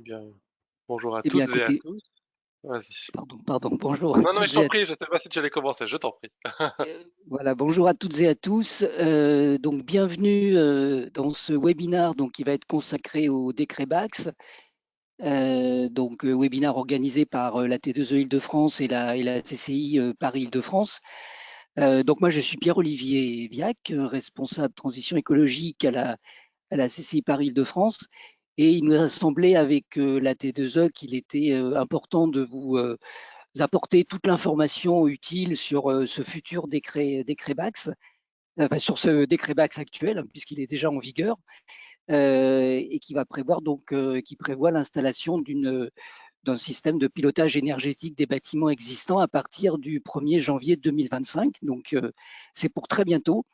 Bien, bonjour à Eh bien, toutes et à écoutez, tous. Vas-y. pardon, bonjour à Non, non, mais je toutes t'en et à prie, je sais pas si tu allais commencer, je t'en prie. voilà, bonjour à toutes et à tous. Donc, bienvenue dans ce webinaire qui va être consacré au décret Bax. Webinaire organisé par la T2E Île-de-France et la CCI Paris-Île-de-France. Donc, moi, je suis Pierre-Olivier Viac, responsable transition écologique à la CCI Paris-Île-de-France. Et il nous a semblé avec la T2E qu'il était important de vous apporter toute l'information utile sur ce futur décret Bax, enfin, sur ce décret Bax actuel, hein, puisqu'il est déjà en vigueur, et qui va prévoir qui prévoit l'installation d'un système de pilotage énergétique des bâtiments existants à partir du 1er janvier 2025. Donc, c'est pour très bientôt.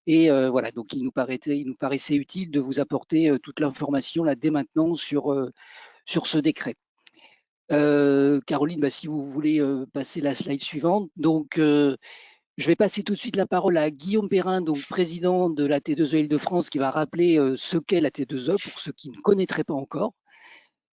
Et voilà, donc il nous paraissait utile de vous apporter toute l'information là dès maintenant sur ce décret. Caroline, si vous voulez passer la slide suivante. Donc, je vais passer tout de suite la parole à Guillaume Perrin, donc président de la T2E Île-de-France, qui va rappeler ce qu'est la T2E pour ceux qui ne connaîtraient pas encore.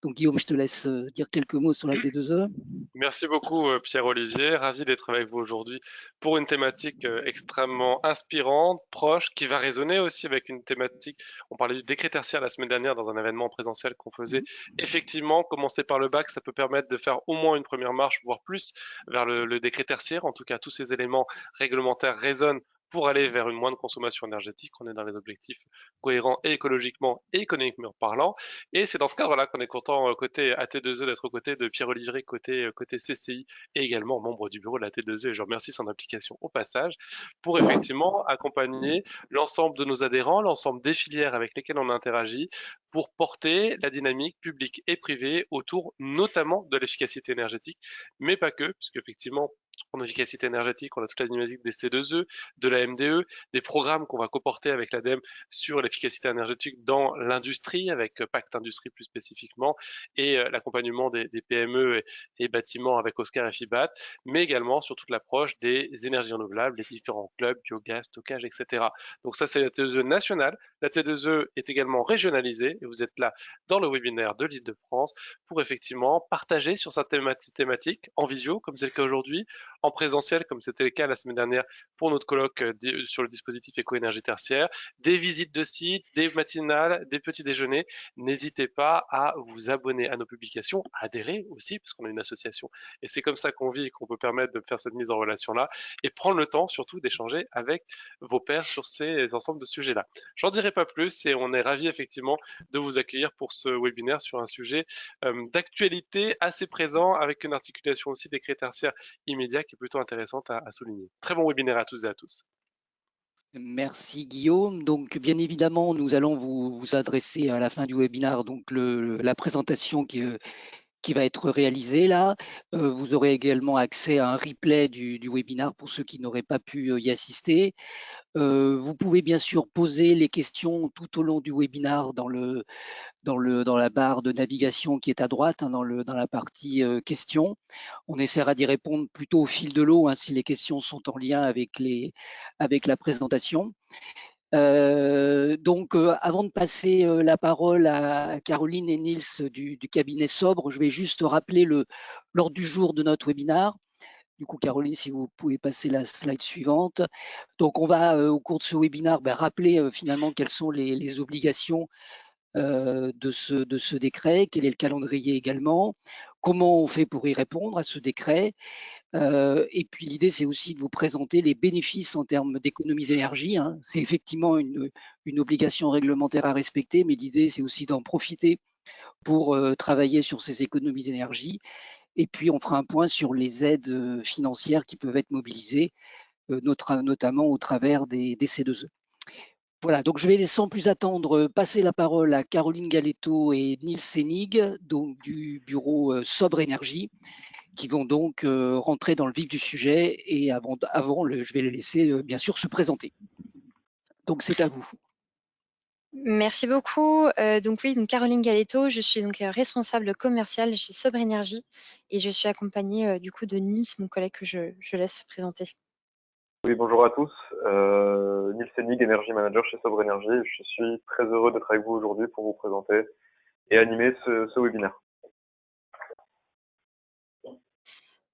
Donc, Guillaume, je te laisse dire quelques mots sur la T2E. Merci beaucoup Pierre-Olivier, ravi d'être avec vous aujourd'hui pour une thématique extrêmement inspirante, proche, qui va résonner aussi avec une thématique, on parlait du décret tertiaire la semaine dernière dans un événement présentiel qu'on faisait. Effectivement, commencer par le bac, ça peut permettre de faire au moins une première marche, voire plus, vers le décret tertiaire. En tout cas, tous ces éléments réglementaires résonnent pour aller vers une moindre consommation énergétique. On est dans les objectifs cohérents et écologiquement et économiquement parlant. Et c'est dans ce cadre-là qu'on est content côté AT2E d'être aux côtés de Pierre-Olivier côté CCI et également membre du bureau de la T2E. Et je remercie son implication au passage pour effectivement accompagner l'ensemble de nos adhérents, l'ensemble des filières avec lesquelles on interagit pour porter la dynamique publique et privée autour notamment de l'efficacité énergétique, mais pas que, puisque effectivement en efficacité énergétique, on a toute la dynamique des C2E, de la MDE, des programmes qu'on va comporter avec l'ADEME sur l'efficacité énergétique dans l'industrie, avec Pacte Industrie plus spécifiquement, et l'accompagnement des PME et bâtiments avec Oscar et FIBAT, mais également sur toute l'approche des énergies renouvelables, les différents clubs, biogaz, stockage, etc. Donc ça, c'est la T2E nationale. La T2E est également régionalisée, et vous êtes là dans le webinaire de l'Île-de-France pour effectivement partager sur cette thématique en visio, comme c'est le cas aujourd'hui, en présentiel, comme c'était le cas la semaine dernière pour notre colloque sur le dispositif éco-énergie tertiaire, des visites de sites, des matinales, des petits déjeuners. N'hésitez pas à vous abonner à nos publications, à adhérer aussi, parce qu'on est une association. Et c'est comme ça qu'on vit et qu'on peut permettre de faire cette mise en relation-là et prendre le temps surtout d'échanger avec vos pairs sur ces ensembles de sujets-là. J'en dirai pas plus et on est ravis effectivement de vous accueillir pour ce webinaire sur un sujet d'actualité assez présent avec une articulation aussi des critères tertiaires immédiats qui est plutôt intéressante à souligner. Très bon webinaire à tous et à tous. Merci Guillaume. Donc, bien évidemment, nous allons vous adresser à la fin du webinaire la présentation qui va être réalisée là. Vous aurez également accès à un replay du webinaire pour ceux qui n'auraient pas pu y assister. Vous pouvez bien sûr poser les questions tout au long du webinaire dans la barre de navigation qui est à droite, hein, dans la partie questions. On essaiera d'y répondre plutôt au fil de l'eau, hein, si les questions sont en lien avec la présentation. Avant de passer la parole à Caroline et Niels du cabinet Sobre, je vais juste rappeler l'ordre du jour de notre webinaire. Du coup, Caroline, si vous pouvez passer la slide suivante. Donc, on va, au cours de ce webinaire, rappeler finalement quelles sont les obligations de ce décret, quel est le calendrier également, comment on fait pour y répondre à ce décret. Et puis, l'idée, c'est aussi de vous présenter les bénéfices en termes d'économie d'énergie, hein. C'est effectivement une obligation réglementaire à respecter, mais l'idée, c'est aussi d'en profiter pour travailler sur ces économies d'énergie. Et puis, on fera un point sur les aides financières qui peuvent être mobilisées, notamment au travers des C2E. Voilà, donc je vais sans plus attendre passer la parole à Caroline Galetto et Niels Senig, donc du bureau Sobre Énergie, qui vont donc rentrer dans le vif du sujet. Et je vais les laisser bien sûr se présenter. Donc c'est à vous. Merci beaucoup. Donc Caroline Galetto, je suis donc responsable commerciale chez Sobre Énergie et je suis accompagnée du coup de Nils, mon collègue que je laisse se présenter. Oui, bonjour à tous. Niels Senig, Energy Manager chez Sobre Énergie. Je suis très heureux d'être avec vous aujourd'hui pour vous présenter et animer ce webinaire.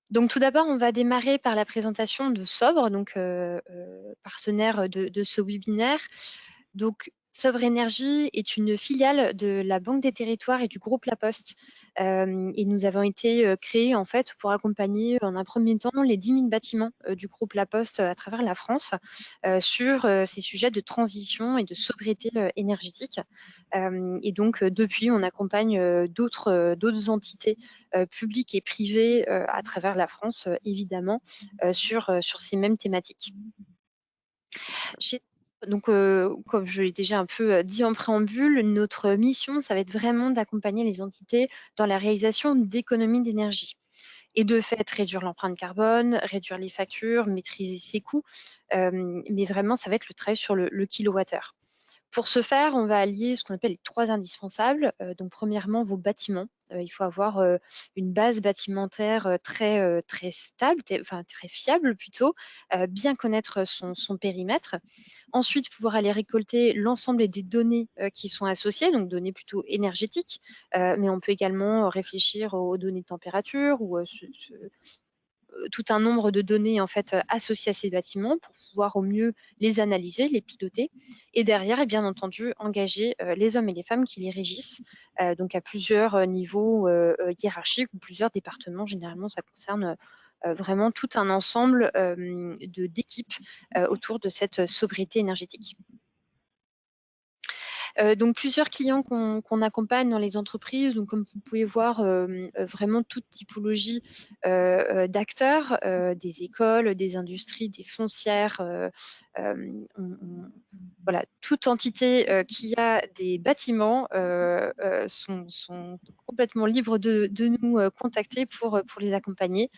Donc tout d'abord, on va démarrer par la présentation de Sobre, donc partenaire de ce webinaire. Donc Sobre Énergie est une filiale de la Banque des Territoires et du groupe La Poste. Et nous avons été créés en fait pour accompagner en un premier temps les 10 000 bâtiments du groupe La Poste à travers la France sur ces sujets de transition et de sobriété énergétique. Et donc depuis, on accompagne d'autres entités publiques et privées à travers la France, évidemment, sur ces mêmes thématiques. Donc, comme je l'ai déjà un peu dit en préambule, notre mission, ça va être vraiment d'accompagner les entités dans la réalisation d'économies d'énergie. Et de fait, réduire l'empreinte carbone, réduire les factures, maîtriser ses coûts. Mais vraiment, ça va être le travail sur le kilowattheure. Pour ce faire, on va allier ce qu'on appelle les 3 indispensables. Donc, premièrement, vos bâtiments. Il faut avoir une base bâtimentaire très stable, très fiable plutôt, bien connaître son périmètre. Ensuite, pouvoir aller récolter l'ensemble des données qui sont associées, donc données plutôt énergétiques, mais on peut également réfléchir aux données de température ou tout un nombre de données en fait associées à ces bâtiments pour pouvoir au mieux les analyser, les piloter et derrière, et bien entendu, engager les hommes et les femmes qui les régissent, donc à plusieurs niveaux hiérarchiques ou plusieurs départements. Généralement, ça concerne vraiment tout un ensemble d'équipes autour de cette sobriété énergétique. Donc plusieurs clients qu'on accompagne dans les entreprises. Donc comme vous pouvez voir, vraiment toute typologie d'acteurs, des écoles, des industries, des foncières. Voilà, toute entité qui a des bâtiments sont complètement libres de nous contacter pour les accompagner.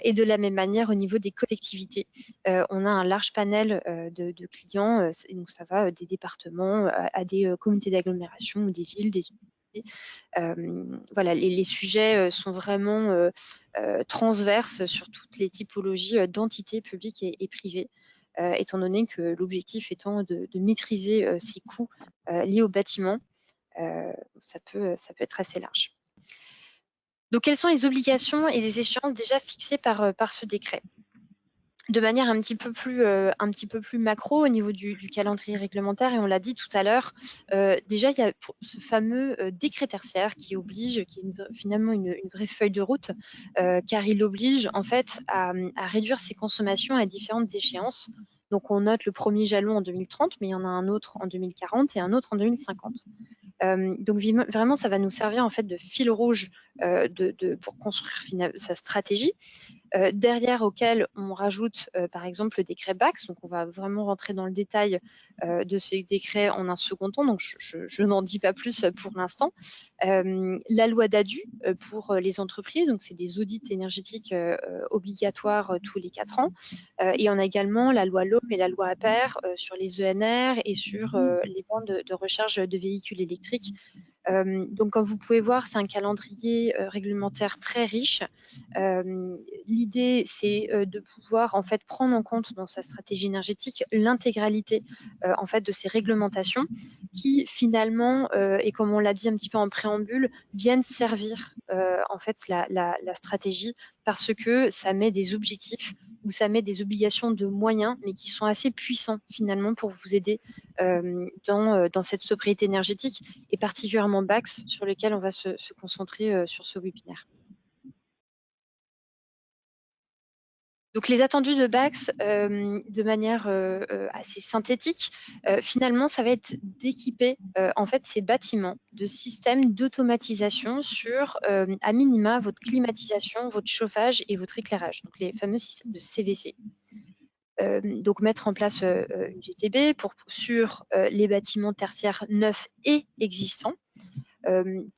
Et de la même manière, au niveau des collectivités, on a un large panel de clients. Donc ça va des départements à des comités d'agglomération ou des villes, des unités. Voilà, les sujets sont vraiment transverses sur toutes les typologies d'entités publiques et privées. Étant donné que l'objectif étant de maîtriser ces coûts liés au bâtiment, ça peut être assez large. Donc, quelles sont les obligations et les échéances déjà fixées par ce décret ? De manière un petit peu plus macro au niveau du calendrier réglementaire, et on l'a dit tout à l'heure, déjà il y a ce fameux décret tertiaire qui oblige, qui est finalement une vraie feuille de route, car il oblige en fait à réduire ses consommations à différentes échéances. Donc on note le premier jalon en 2030, mais il y en a un autre en 2040 et un autre en 2050. Donc vraiment, ça va nous servir en fait de fil rouge pour construire sa stratégie. Derrière auquel on rajoute par exemple le décret BAX, donc on va vraiment rentrer dans le détail de ces décrets en un second temps, donc je n'en dis pas plus pour l'instant. La loi DADU pour les entreprises, donc c'est des audits énergétiques obligatoires tous les 4 ans, et on a également la loi LOM et la loi APER sur les ENR et sur les bandes de recharge de véhicules électriques. Donc, comme vous pouvez voir, c'est un calendrier réglementaire très riche. L'idée, c'est de pouvoir en fait prendre en compte dans sa stratégie énergétique l'intégralité en fait de ces réglementations qui finalement, et comme on l'a dit un petit peu en préambule, viennent servir en fait la stratégie parce que ça met des objectifs ou ça met des obligations de moyens, mais qui sont assez puissants finalement pour vous aider dans cette sobriété énergétique et particulièrement BAX sur lequel on va se concentrer sur ce webinaire. Donc les attendus de BAX, de manière assez synthétique, finalement, ça va être d'équiper en fait ces bâtiments de systèmes d'automatisation sur à minima votre climatisation, votre chauffage et votre éclairage, donc les fameux systèmes de CVC. Donc mettre en place une GTB sur les bâtiments tertiaires neufs et existants.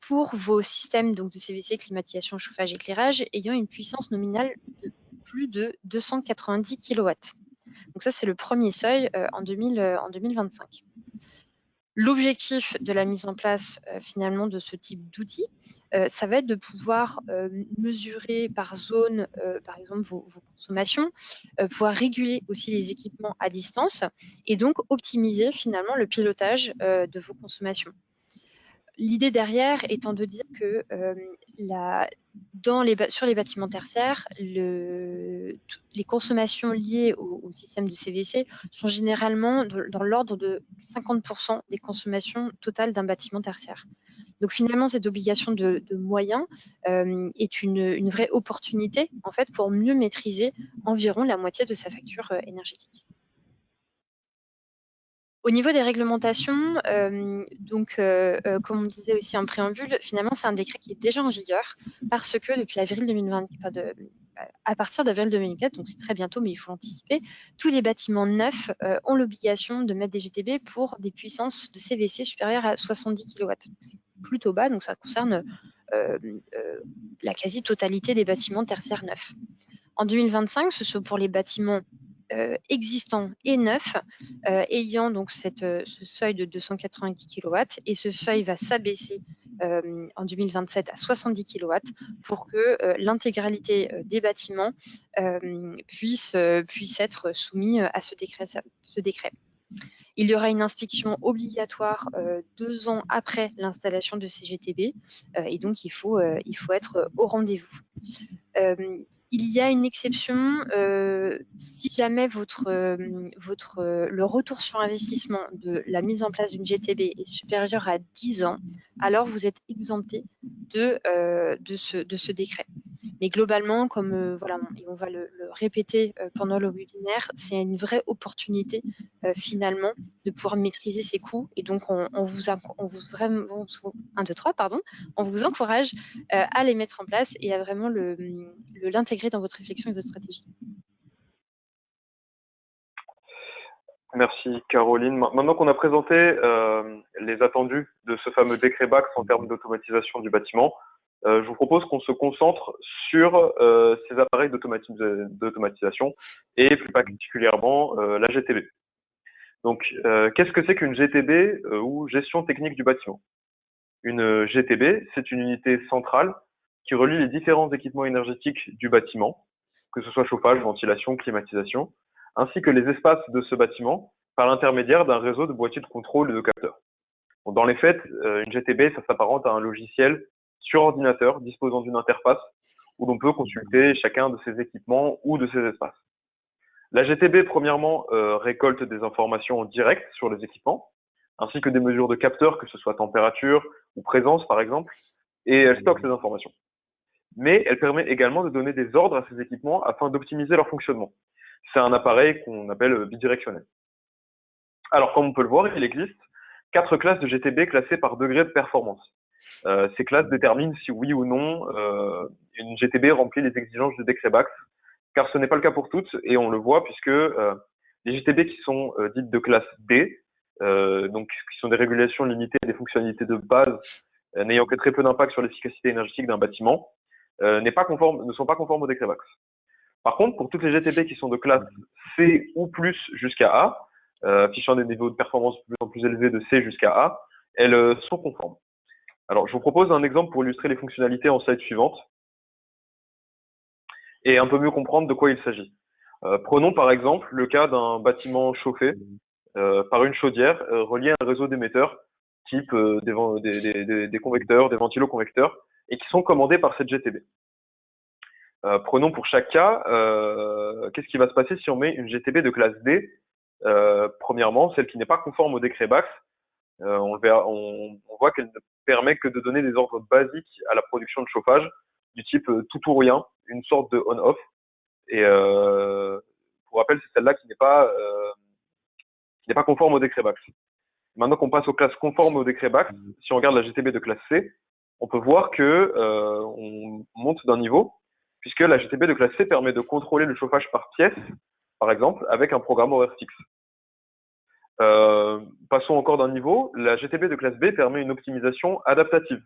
Pour vos systèmes donc, de CVC, climatisation, chauffage, éclairage, ayant une puissance nominale de plus de 290 kW. Donc ça, c'est le premier seuil en 2025. L'objectif de la mise en place finalement de ce type d'outils, ça va être de pouvoir mesurer par zone, par exemple, vos consommations, pouvoir réguler aussi les équipements à distance et donc optimiser finalement le pilotage de vos consommations. l'idée derrière étant de dire que sur les bâtiments tertiaires, les consommations liées au système de CVC sont généralement dans l'ordre de 50% des consommations totales d'un bâtiment tertiaire. Donc finalement, cette obligation de moyens est une vraie opportunité en fait pour mieux maîtriser environ la moitié de sa facture énergétique. Au niveau des réglementations, comme on disait aussi en préambule, finalement, c'est un décret qui est déjà en vigueur parce que depuis avril 2020, à partir d'avril 2024, donc c'est très bientôt, mais il faut l'anticiper, tous les bâtiments neufs ont l'obligation de mettre des GTB pour des puissances de CVC supérieures à 70 kW. C'est plutôt bas, donc ça concerne la quasi-totalité des bâtiments tertiaires neufs. En 2025, ce sont pour les bâtiments existants et neufs ayant donc ce seuil de 290 kW et ce seuil va s'abaisser en 2027 à 70 kW pour que l'intégralité des bâtiments puisse être soumis à ce décret. Il y aura une inspection obligatoire 2 ans après l'installation de ces GTB et donc il faut être au rendez-vous. Il y a une exception si jamais le retour sur investissement de la mise en place d'une GTB est supérieur à 10 ans, alors vous êtes exempté de ce décret. Mais globalement, comme on va le répéter pendant le webinaire, c'est une vraie opportunité finalement de pouvoir maîtriser ses coûts. Et donc, on vous encourage à les mettre en place et à vraiment l'intégrer dans votre réflexion et votre stratégie. Merci Caroline. Maintenant qu'on a présenté les attendus de ce fameux décret BACS en termes d'automatisation du bâtiment, je vous propose qu'on se concentre sur ces appareils d'automatisation et plus particulièrement la GTB. Donc, qu'est-ce que c'est qu'une GTB ou gestion technique du bâtiment? Une GTB, c'est une unité centrale qui relie les différents équipements énergétiques du bâtiment, que ce soit chauffage, ventilation, climatisation, ainsi que les espaces de ce bâtiment par l'intermédiaire d'un réseau de boîtiers de contrôle et de capteurs. Bon, dans les faits, une GTB, ça s'apparente à un logiciel sur ordinateur disposant d'une interface où l'on peut consulter chacun de ces équipements ou de ces espaces. La GTB, premièrement, récolte des informations en direct sur les équipements, ainsi que des mesures de capteurs, que ce soit température ou présence, par exemple, et elle stocke ces informations. Mais elle permet également de donner des ordres à ces équipements afin d'optimiser leur fonctionnement. C'est un appareil qu'on appelle bidirectionnel. Alors, comme on peut le voir, il existe 4 classes de GTB classées par degré de performance. Ces classes déterminent si oui ou non une GTB remplit les exigences du décret BACS, car ce n'est pas le cas pour toutes, et on le voit puisque les GTB qui sont dites de classe D, donc qui sont des régulations limitées à des fonctionnalités de base n'ayant que très peu d'impact sur l'efficacité énergétique d'un bâtiment, ne sont pas conformes au décret BACS. Par contre, pour toutes les GTB qui sont de classe C ou plus jusqu'à A, affichant des niveaux de performance de plus en plus élevés de C jusqu'à A, elles sont conformes. Alors, je vous propose un exemple pour illustrer les fonctionnalités en slide suivante et un peu mieux comprendre de quoi il s'agit. Prenons par exemple le cas d'un bâtiment chauffé par une chaudière reliée à un réseau d'émetteurs type des convecteurs, des ventiloconvecteurs et qui sont commandés par cette GTB. Prenons pour chaque cas, qu'est-ce qui va se passer si on met une GTB de classe D? Premièrement, celle qui n'est pas conforme au décret BACS, on voit qu'elle ne permet que de donner des ordres basiques à la production de chauffage du type tout ou rien, une sorte de on-off. Et pour rappel, c'est celle-là qui n'est pas conforme au décret BACS. Maintenant qu'on passe aux classes conformes au décret BACS, si on regarde la GTB de classe C, on peut voir que on monte d'un niveau, puisque la GTB de classe C permet de contrôler le chauffage par pièce, par exemple, avec un programme horaire fixe. Passons encore d'un niveau, la GTB de classe B permet une optimisation adaptative.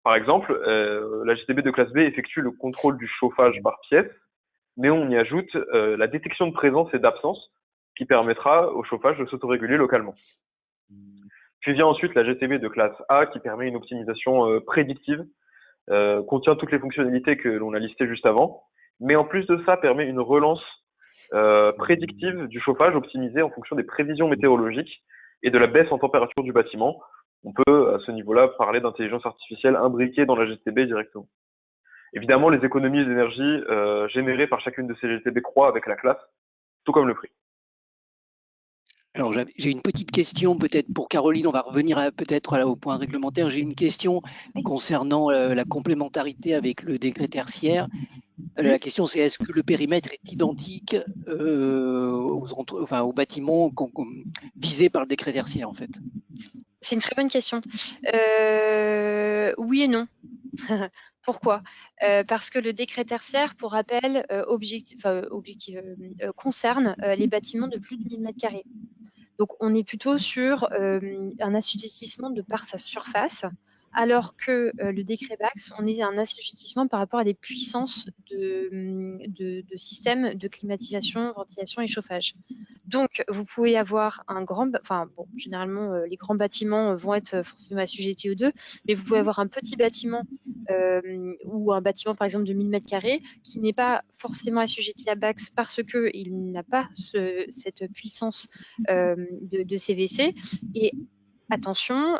Par exemple, la GTB de classe B effectue le contrôle du chauffage par pièce, mais on y ajoute la détection de présence et d'absence qui permettra au chauffage de s'autoréguler localement. Puis vient ensuite la GTB de classe A qui permet une optimisation prédictive, contient toutes les fonctionnalités que l'on a listées juste avant, mais en plus de ça permet une relance prédictive du chauffage optimisé en fonction des prévisions météorologiques et de la baisse en température du bâtiment On peut, à ce niveau-là, parler d'intelligence artificielle imbriquée dans la GTB directement. Évidemment, les économies d'énergie générées par chacune de ces GTB croient avec la classe, tout comme le prix. Alors, j'ai une petite question peut-être pour Caroline. On va revenir peut-être au point réglementaire. J'ai une question concernant la complémentarité avec le décret tertiaire. La question, c'est est-ce que le périmètre est identique aux bâtiments visés par le décret tertiaire, en fait? C'est une très bonne question. Oui et non. Pourquoi? Parce que le décret tertiaire, pour rappel, concerne les bâtiments de plus de 1000 m². Donc, on est plutôt sur un assujettissement de par sa surface, alors que le décret BAX, on est un assujettissement par rapport à des puissances de systèmes de climatisation, ventilation et chauffage. Donc, vous pouvez avoir généralement, les grands bâtiments vont être forcément assujettis aux deux, mais vous pouvez avoir un petit bâtiment ou un bâtiment, par exemple, de 1000 m² qui n'est pas forcément assujetti à BAX parce qu'il n'a pas cette puissance de CVC. Et attention,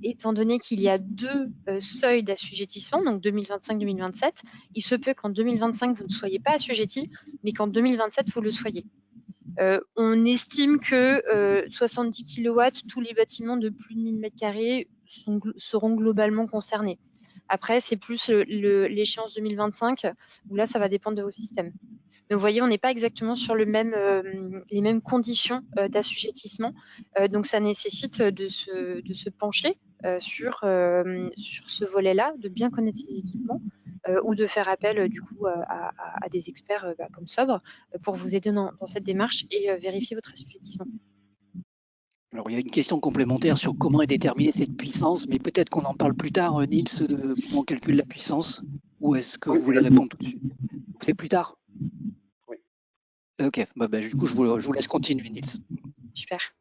étant donné qu'il y a deux seuils d'assujettissement, donc 2025-2027, il se peut qu'en 2025, vous ne soyez pas assujetti, mais qu'en 2027, vous le soyez. On estime que 70 kW, tous les bâtiments de plus de 1000 m² seront globalement concernés. Après, c'est plus l'échéance 2025, où là, ça va dépendre de vos systèmes. Mais vous voyez, on n'est pas exactement sur les mêmes conditions d'assujettissement. Donc, ça nécessite de se pencher sur ce volet-là, de bien connaître ses équipements ou de faire appel du coup à des experts comme Sobre pour vous aider dans cette démarche et vérifier votre assujettissement. Alors, il y a une question complémentaire sur comment est déterminée cette puissance, mais peut-être qu'on en parle plus tard, Nils, de comment on calcule la puissance, ou est-ce que vous voulez répondre tout de suite? C'est plus tard? Oui. Ok, du coup, je vous laisse continuer, Nils. Super.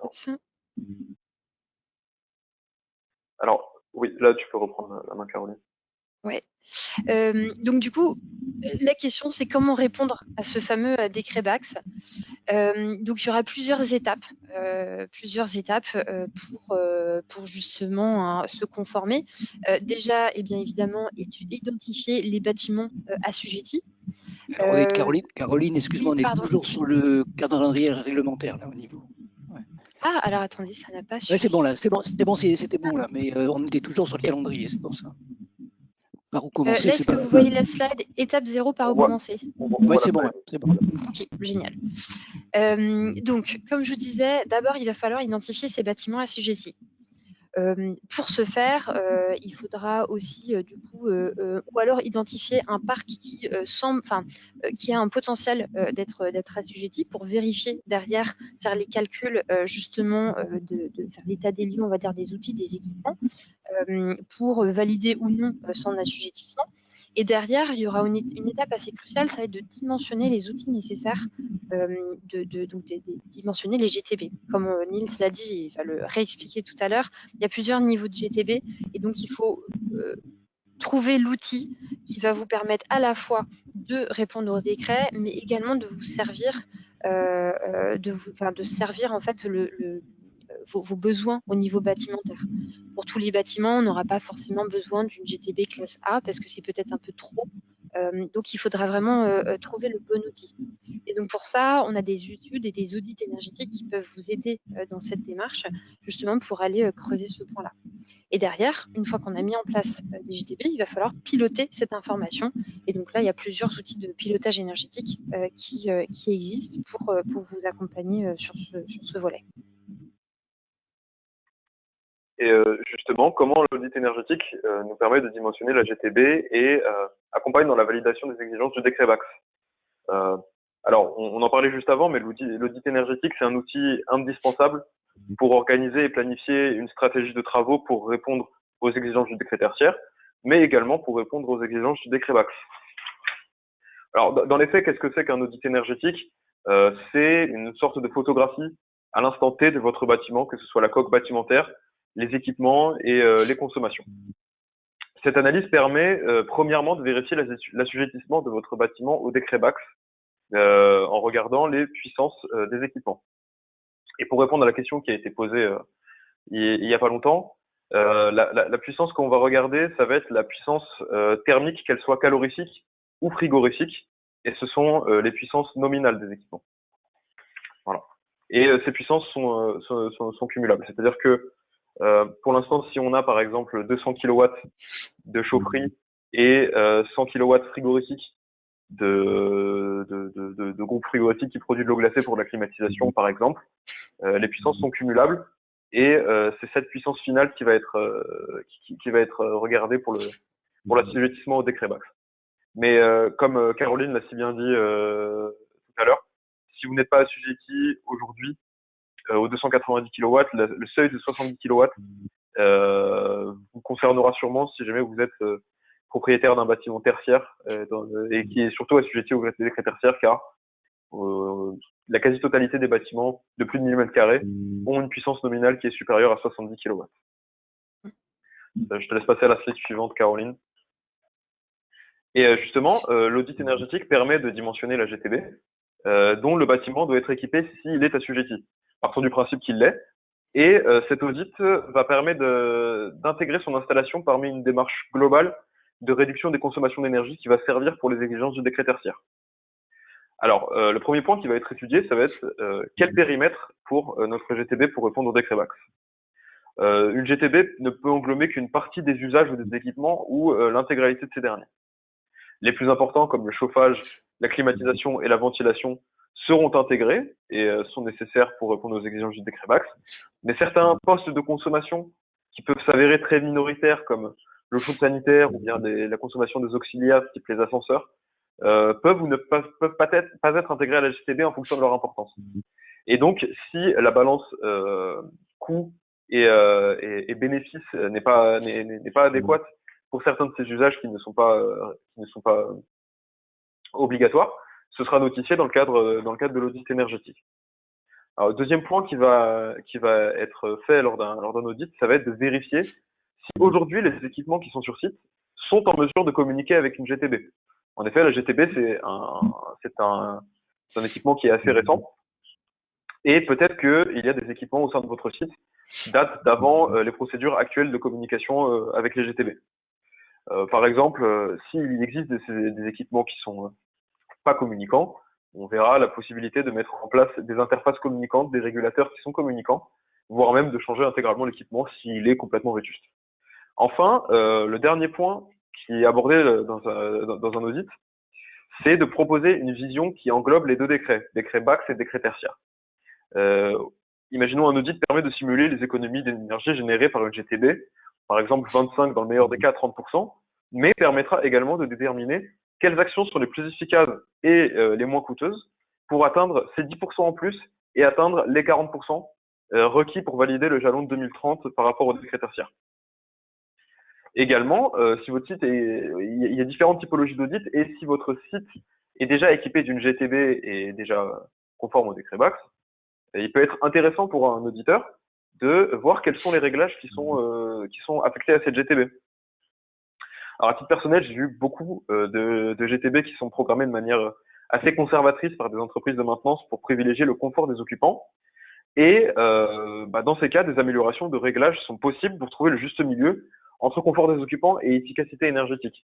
Ça. Alors, oui, là, tu peux reprendre la main, Caroline. Ouais. Donc, du coup, la question, c'est comment répondre à ce fameux décret BAX. Donc, il y aura plusieurs étapes pour justement se conformer. Déjà, et bien évidemment, identifier les bâtiments assujettis. Alors, Caroline, excuse-moi, on est toujours sur le calendrier réglementaire là au niveau. Ouais. Ah, alors attendez, ça n'a pas suffi. Ouais, c'est bon là, c'était bon là, mais on était toujours sur le calendrier, c'est pour ça. Par où commencer? Là, est-ce que vous voyez la slide étape 0 par où commencer? Oui, c'est bon. Ok, génial. Donc, comme je vous disais, d'abord, il va falloir identifier ces bâtiments assujettis. Pour ce faire, il faudra aussi du coup, ou alors identifier un parc qui qui a un potentiel d'être assujetti pour vérifier derrière, faire les calculs justement de faire l'état des lieux, on va dire des outils, des équipements, pour valider ou non son assujettissement. Et derrière, il y aura une étape assez cruciale, ça va être de dimensionner les outils nécessaires, de dimensionner les GTB. Comme Nils l'a dit, il va le réexpliquer tout à l'heure, il y a plusieurs niveaux de GTB et donc il faut trouver l'outil qui va vous permettre à la fois de répondre au décret, mais également de vous servir, de servir en fait vos besoins au niveau bâtimentaire. Pour tous les bâtiments, on n'aura pas forcément besoin d'une GTB classe A parce que c'est peut-être un peu trop. Donc, il faudra vraiment trouver le bon outil. Et donc, pour ça, on a des études et des audits énergétiques qui peuvent vous aider dans cette démarche, justement pour aller creuser ce point-là. Et derrière, une fois qu'on a mis en place des GTB, il va falloir piloter cette information. Et donc là, il y a plusieurs outils de pilotage énergétique qui existent pour vous accompagner sur ce volet. Et justement, comment l'audit énergétique nous permet de dimensionner la GTB et accompagne dans la validation des exigences du décret BAX. Alors, on en parlait juste avant, mais l'audit énergétique, c'est un outil indispensable pour organiser et planifier une stratégie de travaux pour répondre aux exigences du décret tertiaire, mais également pour répondre aux exigences du décret BAX. Alors, dans les faits, qu'est-ce que c'est qu'un audit énergétique? C'est une sorte de photographie à l'instant T de votre bâtiment, que ce soit la coque bâtimentaire, les équipements et les consommations. Cette analyse permet premièrement de vérifier l'assujettissement de votre bâtiment au décret BAX en regardant les puissances des équipements. Et pour répondre à la question qui a été posée il y a pas longtemps, la puissance qu'on va regarder, ça va être la puissance thermique, qu'elle soit calorifique ou frigorifique, et ce sont les puissances nominales des équipements. Voilà. Et ces puissances sont cumulables. C'est-à-dire que pour l'instant, si on a par exemple 200 kW de chaufferie et 100 kW frigorifique de groupe frigorifique qui produit de l'eau glacée pour de la climatisation, par exemple, les puissances sont cumulables et c'est cette puissance finale qui va être regardée pour l'assujettissement au décret BACS. Mais comme Caroline l'a si bien dit tout à l'heure, si vous n'êtes pas assujetti aujourd'hui aux 290 kW, le seuil de 70 kW vous concernera sûrement si jamais vous êtes propriétaire d'un bâtiment tertiaire et qui est surtout assujetti au décret tertiaire, car la quasi-totalité des bâtiments de plus de 1000 m² ont une puissance nominale qui est supérieure à 70 kW. Je te laisse passer à la slide suivante, Caroline. Et justement, l'audit énergétique permet de dimensionner la GTB, dont le bâtiment doit être équipé s'il est assujetti. Partons du principe qu'il l'est. Et cet audit va permettre d'intégrer son installation parmi une démarche globale de réduction des consommations d'énergie qui va servir pour les exigences du décret tertiaire. Alors, le premier point qui va être étudié, ça va être quel périmètre pour notre GTB pour répondre au décret BACS. Une GTB ne peut englober qu'une partie des usages ou des équipements ou l'intégralité de ces derniers. Les plus importants, comme le chauffage, la climatisation et la ventilation, seront intégrés et sont nécessaires pour répondre aux exigences du décret BACS. Mais certains postes de consommation qui peuvent s'avérer très minoritaires, comme l'eau chaude sanitaire ou bien la consommation des auxiliaires, type les ascenseurs, peuvent ou ne peuvent pas être intégrés à la GTB en fonction de leur importance. Et donc, si la balance coût et bénéfice n'est pas adéquate pour certains de ces usages qui ne sont pas obligatoires, ce sera notifié dans le cadre de l'audit énergétique. Alors, le deuxième point qui va être fait lors d'un audit, ça va être de vérifier si aujourd'hui les équipements qui sont sur site sont en mesure de communiquer avec une GTB. En effet, la GTB, c'est un équipement qui est assez récent. Et peut-être qu'il y a des équipements au sein de votre site qui datent d'avant les procédures actuelles de communication avec les GTB. Par exemple, s'il existe des équipements qui sont pas communicants, on verra la possibilité de mettre en place des interfaces communicantes, des régulateurs qui sont communicants, voire même de changer intégralement l'équipement s'il est complètement vétuste. Enfin, le dernier point qui est abordé dans un audit, c'est de proposer une vision qui englobe les deux décrets BACS et décret tertiaire. Imaginons un audit permet de simuler les économies d'énergie générées par une GTB, par exemple 25 dans le meilleur des cas, 30%, mais permettra également de déterminer quelles actions sont les plus efficaces et les moins coûteuses pour atteindre ces 10% en plus et atteindre les 40% requis pour valider le jalon de 2030 par rapport au décret tertiaire. Également, si votre site il y a différentes typologies d'audit, et si votre site est déjà équipé d'une GTB et déjà conforme au décret BACS, il peut être intéressant pour un auditeur de voir quels sont les réglages qui sont affectés à cette GTB. Alors, à titre personnel, j'ai vu beaucoup de GTB qui sont programmés de manière assez conservatrice par des entreprises de maintenance pour privilégier le confort des occupants. Et dans ces cas, des améliorations de réglage sont possibles pour trouver le juste milieu entre confort des occupants et efficacité énergétique.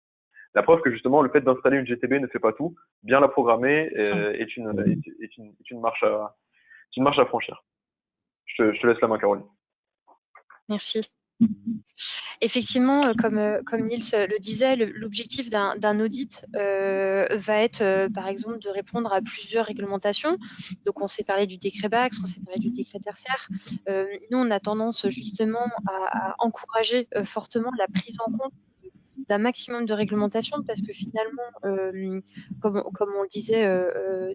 La preuve que justement le fait d'installer une GTB ne fait pas tout, bien la programmer est une marche à franchir. Je te laisse la main, Caroline. Merci. Effectivement, comme Niels le disait, l'objectif d'un audit va être, par exemple, de répondre à plusieurs réglementations. Donc, on s'est parlé du décret BACS, on s'est parlé du décret tertiaire. Nous, on a tendance justement à encourager fortement la prise en compte d'un maximum de réglementation parce que finalement, comme on le disait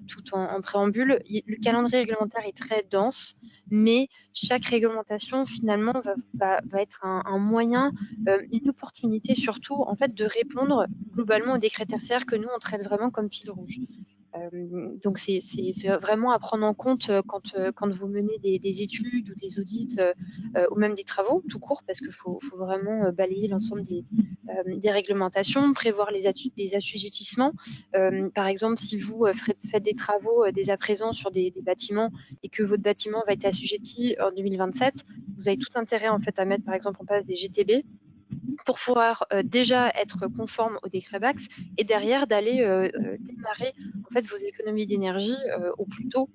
tout en préambule, le calendrier réglementaire est très dense, mais chaque réglementation finalement va être un moyen, une opportunité surtout en fait de répondre globalement au décret tertiaire que nous on traite vraiment comme fil rouge. Donc c'est vraiment à prendre en compte quand vous menez des études ou des audits ou même des travaux tout court, parce qu'il faut vraiment balayer l'ensemble des réglementations, prévoir les assujettissements. Par exemple, si vous faites des travaux dès à présent sur des bâtiments et que votre bâtiment va être assujetti en 2027, vous avez tout intérêt en fait à mettre par exemple en place des GTB pour pouvoir déjà être conforme au décret BACS et derrière d'aller démarrer en fait vos économies d'énergie au plus tôt.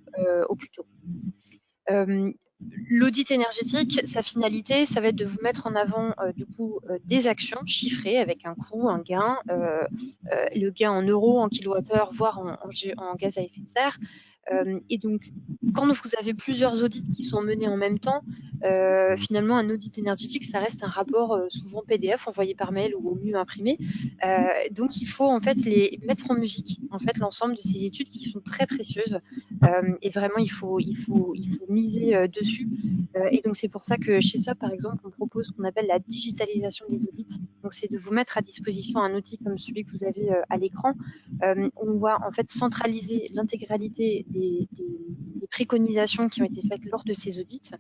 L'audit énergétique, sa finalité, ça va être de vous mettre en avant des actions chiffrées avec un coût, un gain, le gain en euros, en kilowattheure, voire en gaz à effet de serre. Et donc, quand vous avez plusieurs audits qui sont menés en même temps, finalement, un audit énergétique, ça reste un rapport souvent PDF envoyé par mail ou au mieux imprimé. Donc, il faut en fait les mettre en musique, en fait, l'ensemble de ces études qui sont très précieuses. Et vraiment, il faut miser dessus. Et donc, c'est pour ça que chez SOP, par exemple, on propose ce qu'on appelle la digitalisation des audits. Donc, c'est de vous mettre à disposition un outil comme celui que vous avez à l'écran. On va en fait centraliser l'intégralité des préconisations qui ont été faites lors de ces audits,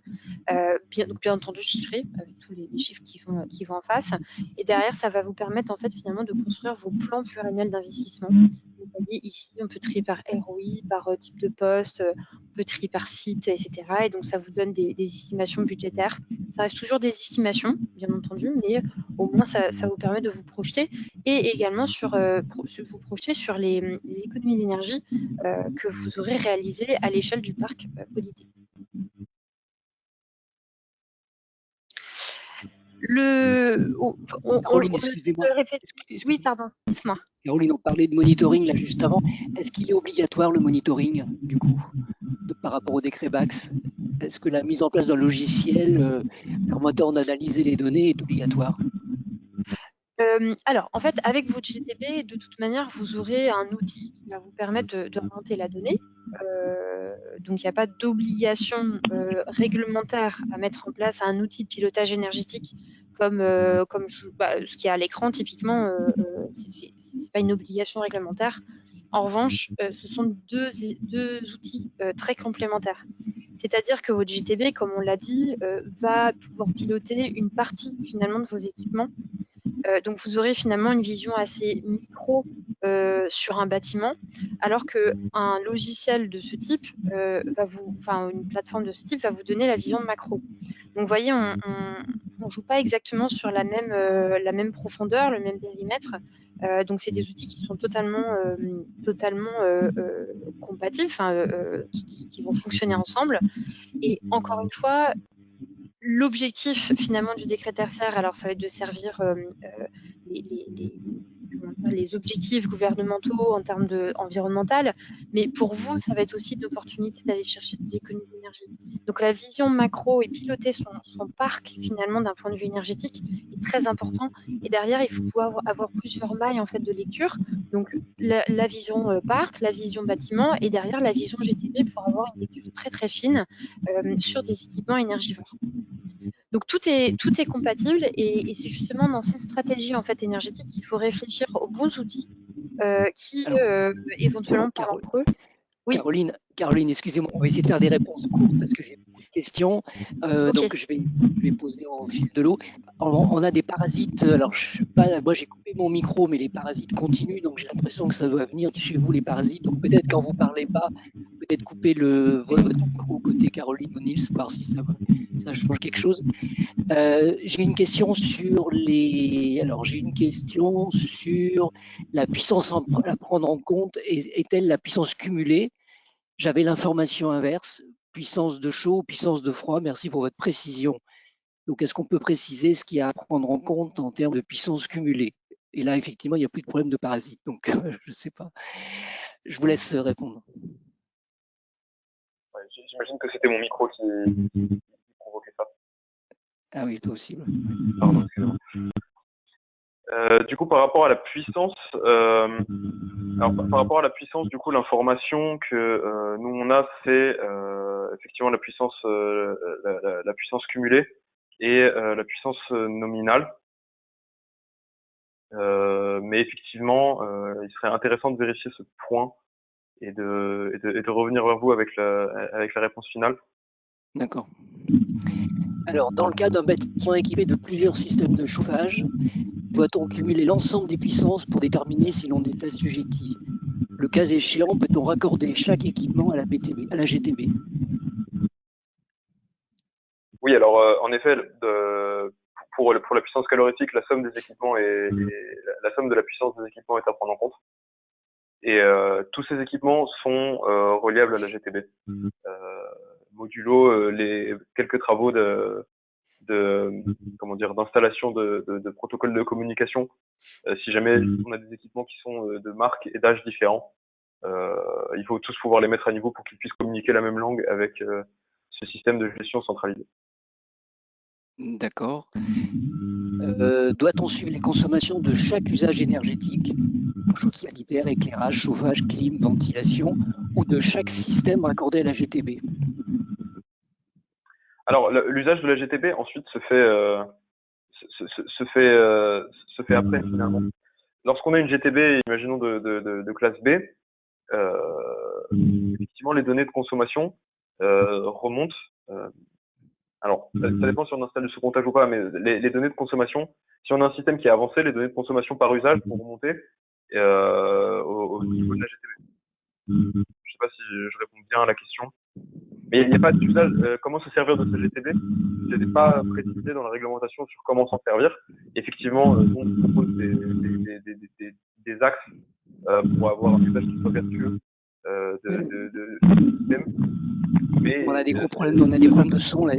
bien entendu chiffrés, avec tous les chiffres qui vont en face. Et derrière, ça va vous permettre en fait finalement de construire vos plans pluriannuels d'investissement. Vous voyez ici, on peut trier par ROI, par type de poste, on peut trier par site, etc. Et donc, ça vous donne des estimations budgétaires. Ça reste toujours des estimations, bien entendu, mais au moins, ça vous permet de vous projeter et également vous projeter sur les économies d'énergie que vous aurez réalisées à l'échelle du parc audité. Caroline, excusez-moi. Oui, pardon, dites-moi. Caroline, on parlait de monitoring là juste avant. Est-ce qu'il est obligatoire le monitoring, du coup, par rapport au décret BACS? Est-ce que la mise en place d'un logiciel permettant d'analyser les données est obligatoire? Alors, en fait, avec votre GTB, de toute manière, vous aurez un outil qui va vous permettre de remonter la donnée. Donc, il n'y a pas d'obligation réglementaire à mettre en place un outil de pilotage énergétique comme ce qui est à l'écran, typiquement, c'est pas une obligation réglementaire. En revanche, ce sont deux outils très complémentaires. C'est-à-dire que votre GTB, comme on l'a dit, va pouvoir piloter une partie finalement de vos équipements. Donc, vous aurez finalement une vision assez micro sur un bâtiment, alors qu'un logiciel de ce type une plateforme de ce type va vous donner la vision de macro. Donc, vous voyez, on ne joue pas exactement sur la même profondeur, le même périmètre. Donc, c'est des outils qui sont totalement compatibles, qui vont fonctionner ensemble. Et encore une fois, l'objectif finalement du décret tertiaire, alors ça va être de servir les objectifs gouvernementaux en termes environnemental, mais pour vous, ça va être aussi une opportunité d'aller chercher des économies d'énergie. Donc la vision macro et piloter son parc finalement d'un point de vue énergétique est très important. Et derrière, il faut pouvoir avoir plusieurs mailles en fait de lecture. Donc la vision parc, la vision bâtiment et derrière la vision GTB pour avoir une lecture très très fine sur des équipements énergivores. Donc tout est compatible et c'est justement dans cette stratégie en fait énergétique qu'il faut réfléchir aux bons outils qui éventuellement parlent entre eux. Oui. Caroline, excusez-moi, on va essayer de faire des réponses courtes parce que j'ai beaucoup de questions. Okay. Donc je vais poser au fil de l'eau. On a des parasites. Alors moi j'ai coupé mon micro, mais les parasites continuent, donc j'ai l'impression que ça doit venir de chez vous les parasites. Donc peut-être quand vous parlez pas, peut-être couper votre micro côté Caroline ou Nils, voir si ça change quelque chose. J'ai une question sur la puissance à prendre en compte. Est-elle la puissance cumulée? J'avais l'information inverse, puissance de chaud, puissance de froid. Merci pour votre précision. Donc, est-ce qu'on peut préciser ce qu'il y a à prendre en compte en termes de puissance cumulée? Et là, effectivement, il n'y a plus de problème de parasites. Donc, je ne sais pas. Je vous laisse répondre. Ouais, j'imagine que c'était mon micro qui provoquait ça. Ah oui, possible. Pardon, excusez-moi. Du coup, par rapport à la puissance, par rapport à la puissance, du coup, l'information que nous on a, c'est effectivement la puissance, la puissance cumulée et la puissance nominale. Mais effectivement, il serait intéressant de vérifier ce point et de revenir vers vous avec la réponse finale. D'accord. Alors, dans le cas d'un bâtiment équipé de plusieurs systèmes de chauffage, doit-on cumuler l'ensemble des puissances pour déterminer si l'on est assujetti? Le cas échéant, peut-on raccorder chaque équipement à la GTB? Oui, alors en effet, pour la puissance calorifique, la somme des équipements et la somme de la puissance des équipements est à prendre en compte. Et tous ces équipements sont reliables à la GTB. Modulo les quelques travaux d'installation de protocoles de communication. Si jamais on a des équipements qui sont de marques et d'âges différents, il faut tous pouvoir les mettre à niveau pour qu'ils puissent communiquer la même langue avec ce système de gestion centralisé. D'accord. Doit-on suivre les consommations de chaque usage énergétique, chaude sanitaire, éclairage, chauffage, clim, ventilation, ou de chaque système raccordé à la GTB? Alors, l'usage de la GTB ensuite se fait après finalement. Lorsqu'on a une GTB, imaginons de classe B, effectivement les données de consommation remontent. Alors, ça dépend si on installe du sous-comptage ou pas, mais les données de consommation, si on a un système qui est avancé, les données de consommation par usage vont remonter au niveau de la GTB. Je sais pas si je réponds bien à la question. Mais il n'y a pas d'usage. Comment se servir de ce GTB? Ce n'est pas précisé dans la réglementation sur comment s'en servir. Effectivement, on propose des axes pour avoir un usage qui soit vertueux de système. Mais on a des gros problèmes, on a des problèmes de son là.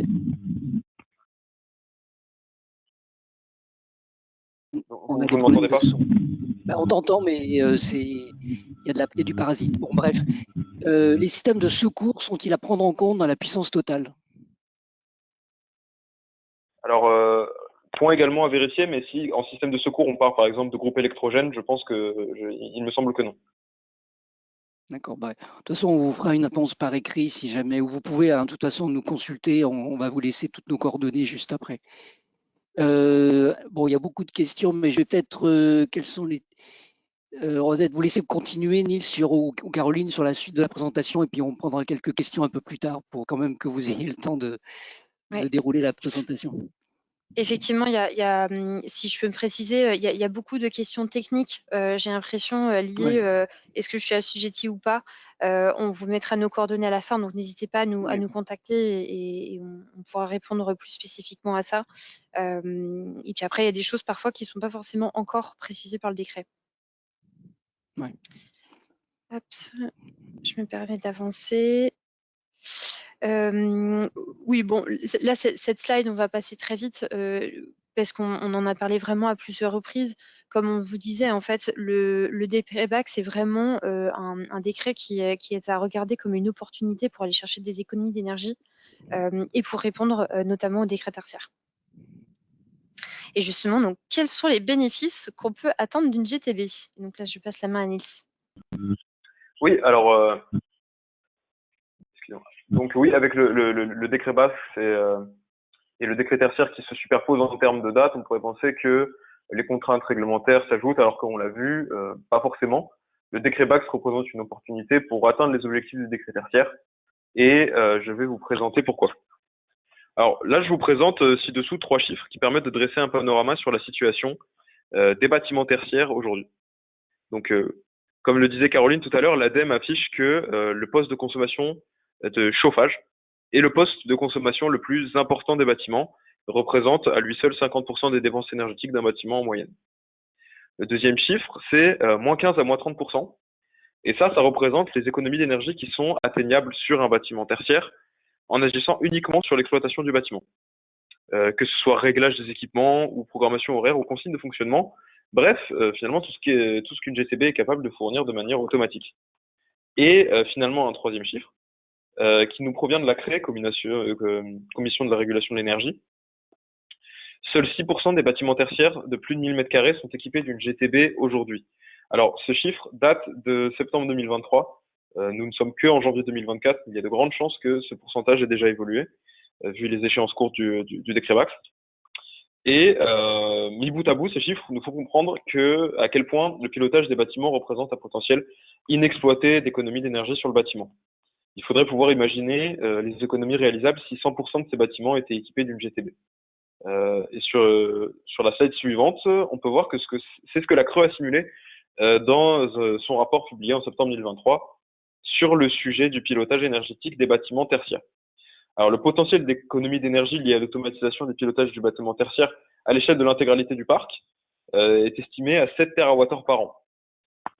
On a des problèmes de son. Ben, on t'entend, mais il y a du parasite. Bon, bref. Les systèmes de secours sont-ils à prendre en compte dans la puissance totale? Alors, point également à vérifier, mais si en système de secours on part par exemple de groupes électrogènes, je pense il me semble que non. D'accord. Bah, de toute façon, on vous fera une réponse par écrit si jamais, ou vous pouvez, de toute façon, nous consulter. On va vous laisser toutes nos coordonnées juste après. Bon, il y a beaucoup de questions, mais je vais peut-être. Quels sont les. Rosette, vous laissez continuer, Nils ou Caroline, sur la suite de la présentation, et puis on prendra quelques questions un peu plus tard pour quand même que vous ayez le temps de dérouler la présentation. Effectivement, si je peux me préciser, il y a beaucoup de questions techniques, j'ai l'impression, liées, est-ce que je suis assujettie ou pas? On vous mettra nos coordonnées à la fin, donc n'hésitez pas à nous contacter et on pourra répondre plus spécifiquement à ça. Et puis après, il y a des choses parfois qui ne sont pas forcément encore précisées par le décret. Ouais. Hop, je me permets d'avancer. Oui, bon, là, cette slide, on va passer très vite parce qu'on en a parlé vraiment à plusieurs reprises. Comme on vous disait, en fait, le décret BAC, c'est vraiment un décret qui est à regarder comme une opportunité pour aller chercher des économies d'énergie et pour répondre notamment au décret tertiaire. Et justement, donc, quels sont les bénéfices qu'on peut attendre d'une GTB? Donc là, je passe la main à Nils. Oui, alors, excusez-moi. Donc oui, avec le décret BAC et le décret tertiaire qui se superposent en termes de date, on pourrait penser que les contraintes réglementaires s'ajoutent, alors qu'on l'a vu, pas forcément. Le décret BAC représente une opportunité pour atteindre les objectifs du décret tertiaire, et je vais vous présenter pourquoi. Alors là, je vous présente ci-dessous 3 chiffres qui permettent de dresser un panorama sur la situation des bâtiments tertiaires aujourd'hui. Donc, comme le disait Caroline tout à l'heure, l'ADEME affiche que le poste de consommation de chauffage est le poste de consommation le plus important des bâtiments, représente à lui seul 50% des dépenses énergétiques d'un bâtiment en moyenne. Le deuxième chiffre, c'est moins 15 à moins 30%. Et ça représente les économies d'énergie qui sont atteignables sur un bâtiment tertiaire en agissant uniquement sur l'exploitation du bâtiment. Que ce soit réglage des équipements ou programmation horaire ou consigne de fonctionnement. Bref, finalement, tout ce qu'une GTB est capable de fournir de manière automatique. Et finalement, un troisième chiffre qui nous provient de la CRE, Commission de la régulation de l'énergie. Seuls 6% des bâtiments tertiaires de plus de 1000 m² sont équipés d'une GTB aujourd'hui. Alors, ce chiffre date de septembre 2023. Nous ne sommes que en janvier 2024. Il y a de grandes chances que ce pourcentage ait déjà évolué, vu les échéances courtes du décret BAC. Et mis bout à bout, ces chiffres nous font comprendre à quel point le pilotage des bâtiments représente un potentiel inexploité d'économie d'énergie sur le bâtiment. Il faudrait pouvoir imaginer les économies réalisables si 100% de ces bâtiments étaient équipés d'une GTB. Et sur la slide suivante, on peut voir que c'est ce que la Creux a simulé dans son rapport publié en septembre 2023 sur le sujet du pilotage énergétique des bâtiments tertiaires. Alors, le potentiel d'économie d'énergie lié à l'automatisation du pilotage du bâtiment tertiaire à l'échelle de l'intégralité du parc est estimé à 7 TWh par an.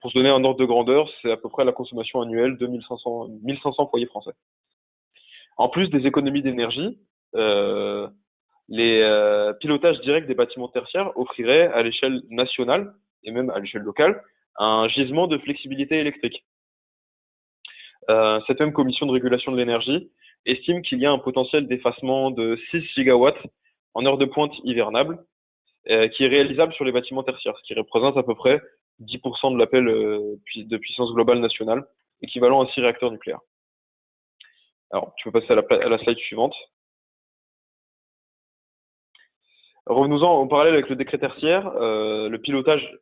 Pour se donner un ordre de grandeur, c'est à peu près la consommation annuelle de 1500 foyers français. En plus des économies d'énergie, les pilotages directs des bâtiments tertiaires offriraient à l'échelle nationale et même à l'échelle locale un gisement de flexibilité électrique. Cette même commission de régulation de l'énergie estime qu'il y a un potentiel d'effacement de 6 gigawatts en heure de pointe hivernable qui est réalisable sur les bâtiments tertiaires, ce qui représente à peu près 10% de l'appel de puissance globale nationale, équivalent à 6 réacteurs nucléaires. Alors, tu peux passer à la slide suivante. Revenons-en en parallèle avec le décret tertiaire. Le pilotage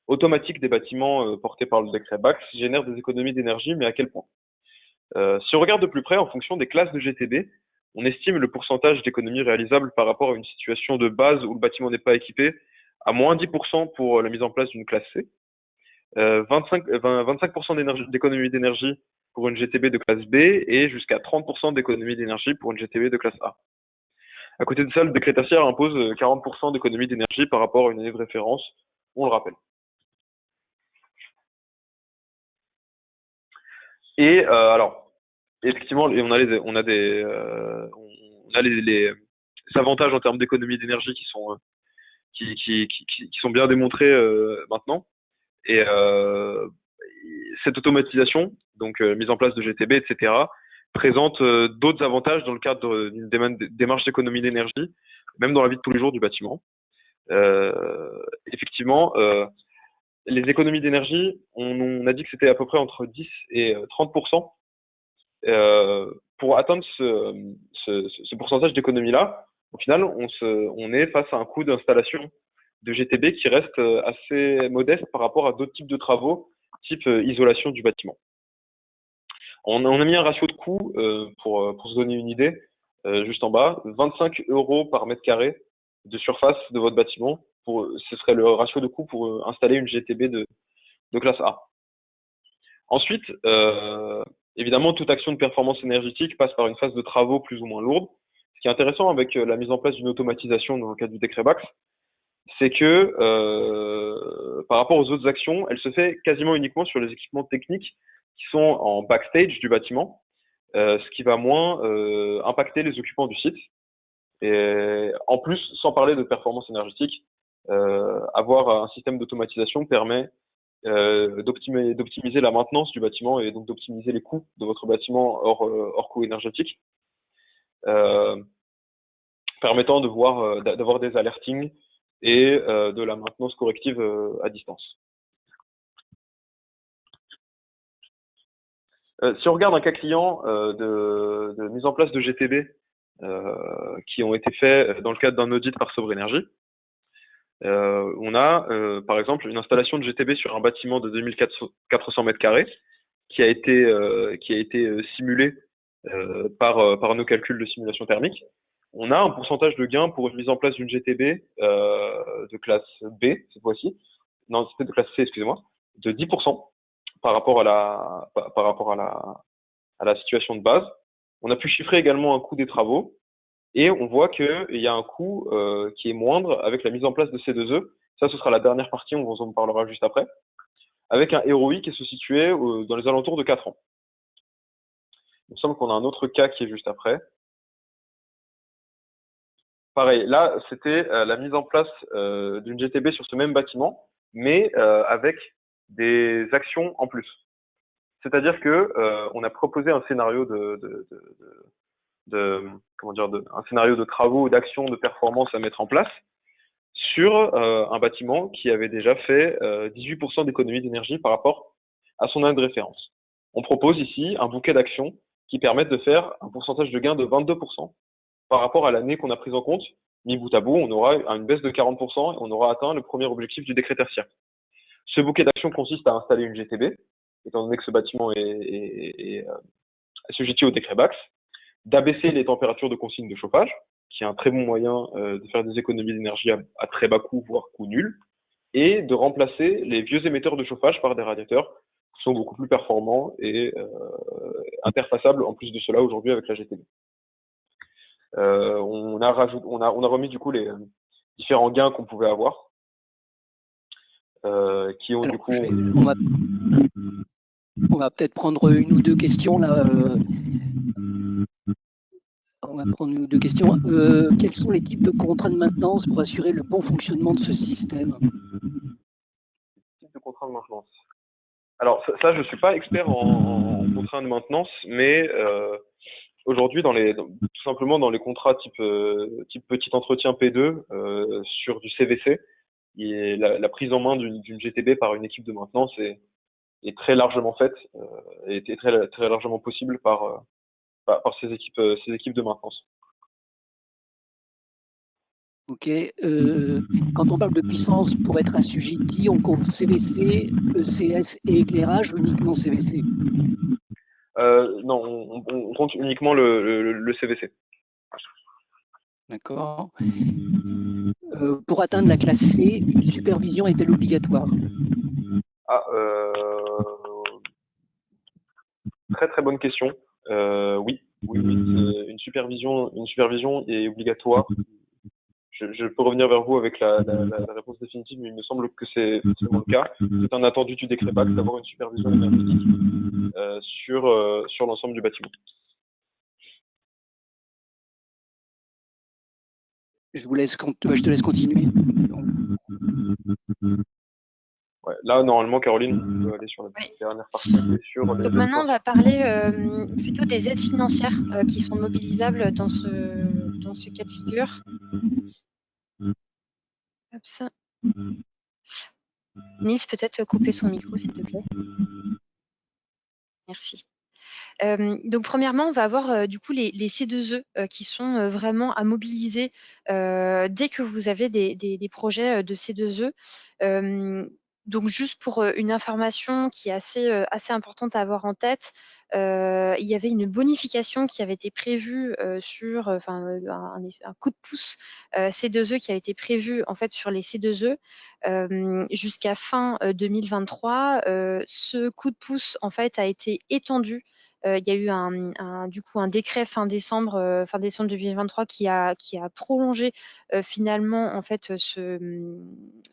automatique des bâtiments porté par le décret BACS génère des économies d'énergie, mais à quel point? Si on regarde de plus près, en fonction des classes de GTB, on estime le pourcentage d'économies réalisables par rapport à une situation de base où le bâtiment n'est pas équipé à moins 10% pour la mise en place d'une classe C, 25% d'économie d'énergie pour une GTB de classe B et jusqu'à 30% d'économie d'énergie pour une GTB de classe A. À côté de ça, le décret tertiaire impose 40% d'économie d'énergie par rapport à une année de référence, on le rappelle. Et alors, effectivement, on a les avantages en termes d'économie d'énergie qui sont bien démontrés maintenant. Et cette automatisation, donc mise en place de GTB, etc., présente d'autres avantages dans le cadre d'une démarche d'économie d'énergie, même dans la vie de tous les jours du bâtiment. Effectivement, les économies d'énergie, on a dit que c'était à peu près entre 10 et 30%. Pour atteindre ce pourcentage d'économie-là, au final, on est face à un coût d'installation de GTB qui reste assez modeste par rapport à d'autres types de travaux, type isolation du bâtiment. On a mis un ratio de coût pour se donner une idée, juste en bas, 25 € par mètre carré de surface de votre bâtiment. Ce serait le ratio de coût pour installer une GTB de classe A. Ensuite, évidemment, toute action de performance énergétique passe par une phase de travaux plus ou moins lourde. Ce qui est intéressant avec la mise en place d'une automatisation dans le cadre du décret BACS, c'est que par rapport aux autres actions, elle se fait quasiment uniquement sur les équipements techniques qui sont en backstage du bâtiment, ce qui va moins impacter les occupants du site. Et en plus, sans parler de performance énergétique, avoir un système d'automatisation permet d'optimiser la maintenance du bâtiment et donc d'optimiser les coûts de votre bâtiment hors coût énergétique, permettant d'avoir des alertings et de la maintenance corrective à distance. Si on regarde un cas client de mise en place de GTB qui ont été faits dans le cadre d'un audit par Sobre Énergie, on a par exemple une installation de GTB sur un bâtiment de 2400 mètres carrés qui a été simulé par nos calculs de simulation thermique. On a un pourcentage de gain pour une mise en place d'une GTB de classe B cette fois-ci, non c'était de classe C excusez-moi, de 10% par rapport à la situation de base. On a pu chiffrer également un coût des travaux. Et on voit qu'il y a un coût qui est moindre avec la mise en place de C2E. Ça, ce sera la dernière partie, on vous en parlera juste après. Avec un ROI qui se situait dans les alentours de 4 ans. Il me semble qu'on a un autre cas qui est juste après. Pareil, là, c'était la mise en place d'une GTB sur ce même bâtiment, mais avec des actions en plus. C'est-à-dire que on a proposé un scénario un scénario de travaux, d'actions, de performance à mettre en place sur un bâtiment qui avait déjà fait 18% d'économie d'énergie par rapport à son année de référence. On propose ici un bouquet d'actions qui permettent de faire un pourcentage de gain de 22% par rapport à l'année qu'on a prise en compte, mis bout à bout, on aura une baisse de 40% et on aura atteint le premier objectif du décret tertiaire. Ce bouquet d'actions consiste à installer une GTB, étant donné que ce bâtiment est assujetti au décret BACS, d'abaisser les températures de consigne de chauffage, qui est un très bon moyen de faire des économies d'énergie à très bas coût, voire coût nul, et de remplacer les vieux émetteurs de chauffage par des radiateurs qui sont beaucoup plus performants et interfaçables en plus de cela aujourd'hui avec la GTB. On a remis du coup les différents gains qu'on pouvait avoir, qui ont du coup. On va peut-être prendre une ou deux questions là. On va prendre une ou deux questions. Quels sont les types de contrats de maintenance pour assurer le bon fonctionnement de ce système? Types de contrats de maintenance. Alors ça, je suis pas expert en contrats de maintenance, mais aujourd'hui, tout simplement dans les contrats type petit entretien P2 sur du CVC, la prise en main d'une GTB par une équipe de maintenance est très largement faite et est très, très largement possible par ces équipes de maintenance. Ok. Quand on parle de puissance pour être assujetti, on compte CVC, ECS et éclairage ou uniquement CVC? Non, on compte uniquement le CVC. D'accord. Pour atteindre la classe C, une supervision est-elle obligatoire? Très très bonne question. Oui, une supervision est obligatoire. Je peux revenir vers vous avec la réponse définitive, mais il me semble que c'est forcément le cas. C'est un attendu du décret BACS d'avoir une supervision énergétique sur l'ensemble du bâtiment. Je te laisse continuer. Ouais, là, normalement, Caroline, on peut aller sur la dernière partie. Donc maintenant, on va parler plutôt des aides financières qui sont mobilisables dans ce cas de figure. Hop, ça. Nice, peut-être couper son micro, s'il te plaît. Merci. Donc premièrement, on va avoir du coup les C2E qui sont vraiment à mobiliser dès que vous avez des projets de C2E. Donc juste pour une information qui est assez importante à avoir en tête, il y avait une bonification qui avait été prévue sur, un coup de pouce C2E qui avait été prévu en fait sur les C2E jusqu'à fin 2023. Ce coup de pouce en fait a été étendu. Il y a eu du coup un décret fin décembre 2023 qui a prolongé finalement en fait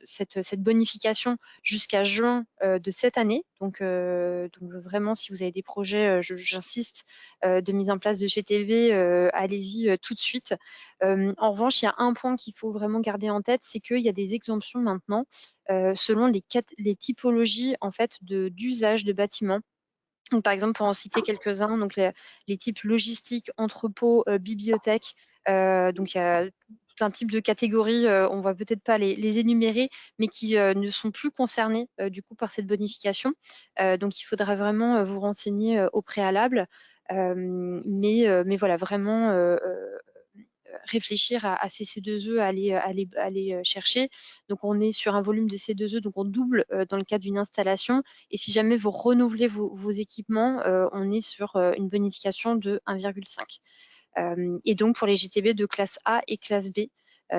cette bonification jusqu'à juin de cette année. Donc vraiment, si vous avez des projets, j'insiste, de mise en place de GTB, allez-y tout de suite. En revanche, il y a un point qu'il faut vraiment garder en tête, c'est qu'il y a des exemptions maintenant selon les typologies en fait d'usage de bâtiments. Donc, par exemple, pour en citer quelques-uns, donc les types logistiques, entrepôts, bibliothèques. Donc, il y a tout un type de catégories, on va peut-être pas les énumérer, mais qui ne sont plus concernés du coup par cette bonification. Donc, il faudra vraiment vous renseigner au préalable. Mais voilà, vraiment réfléchir à ces C2E, à aller chercher. Donc, on est sur un volume de C2E, donc on double dans le cadre d'une installation. Et si jamais vous renouvelez vos équipements, on est sur une bonification de 1,5. Et donc, pour les GTB de classe A et classe B,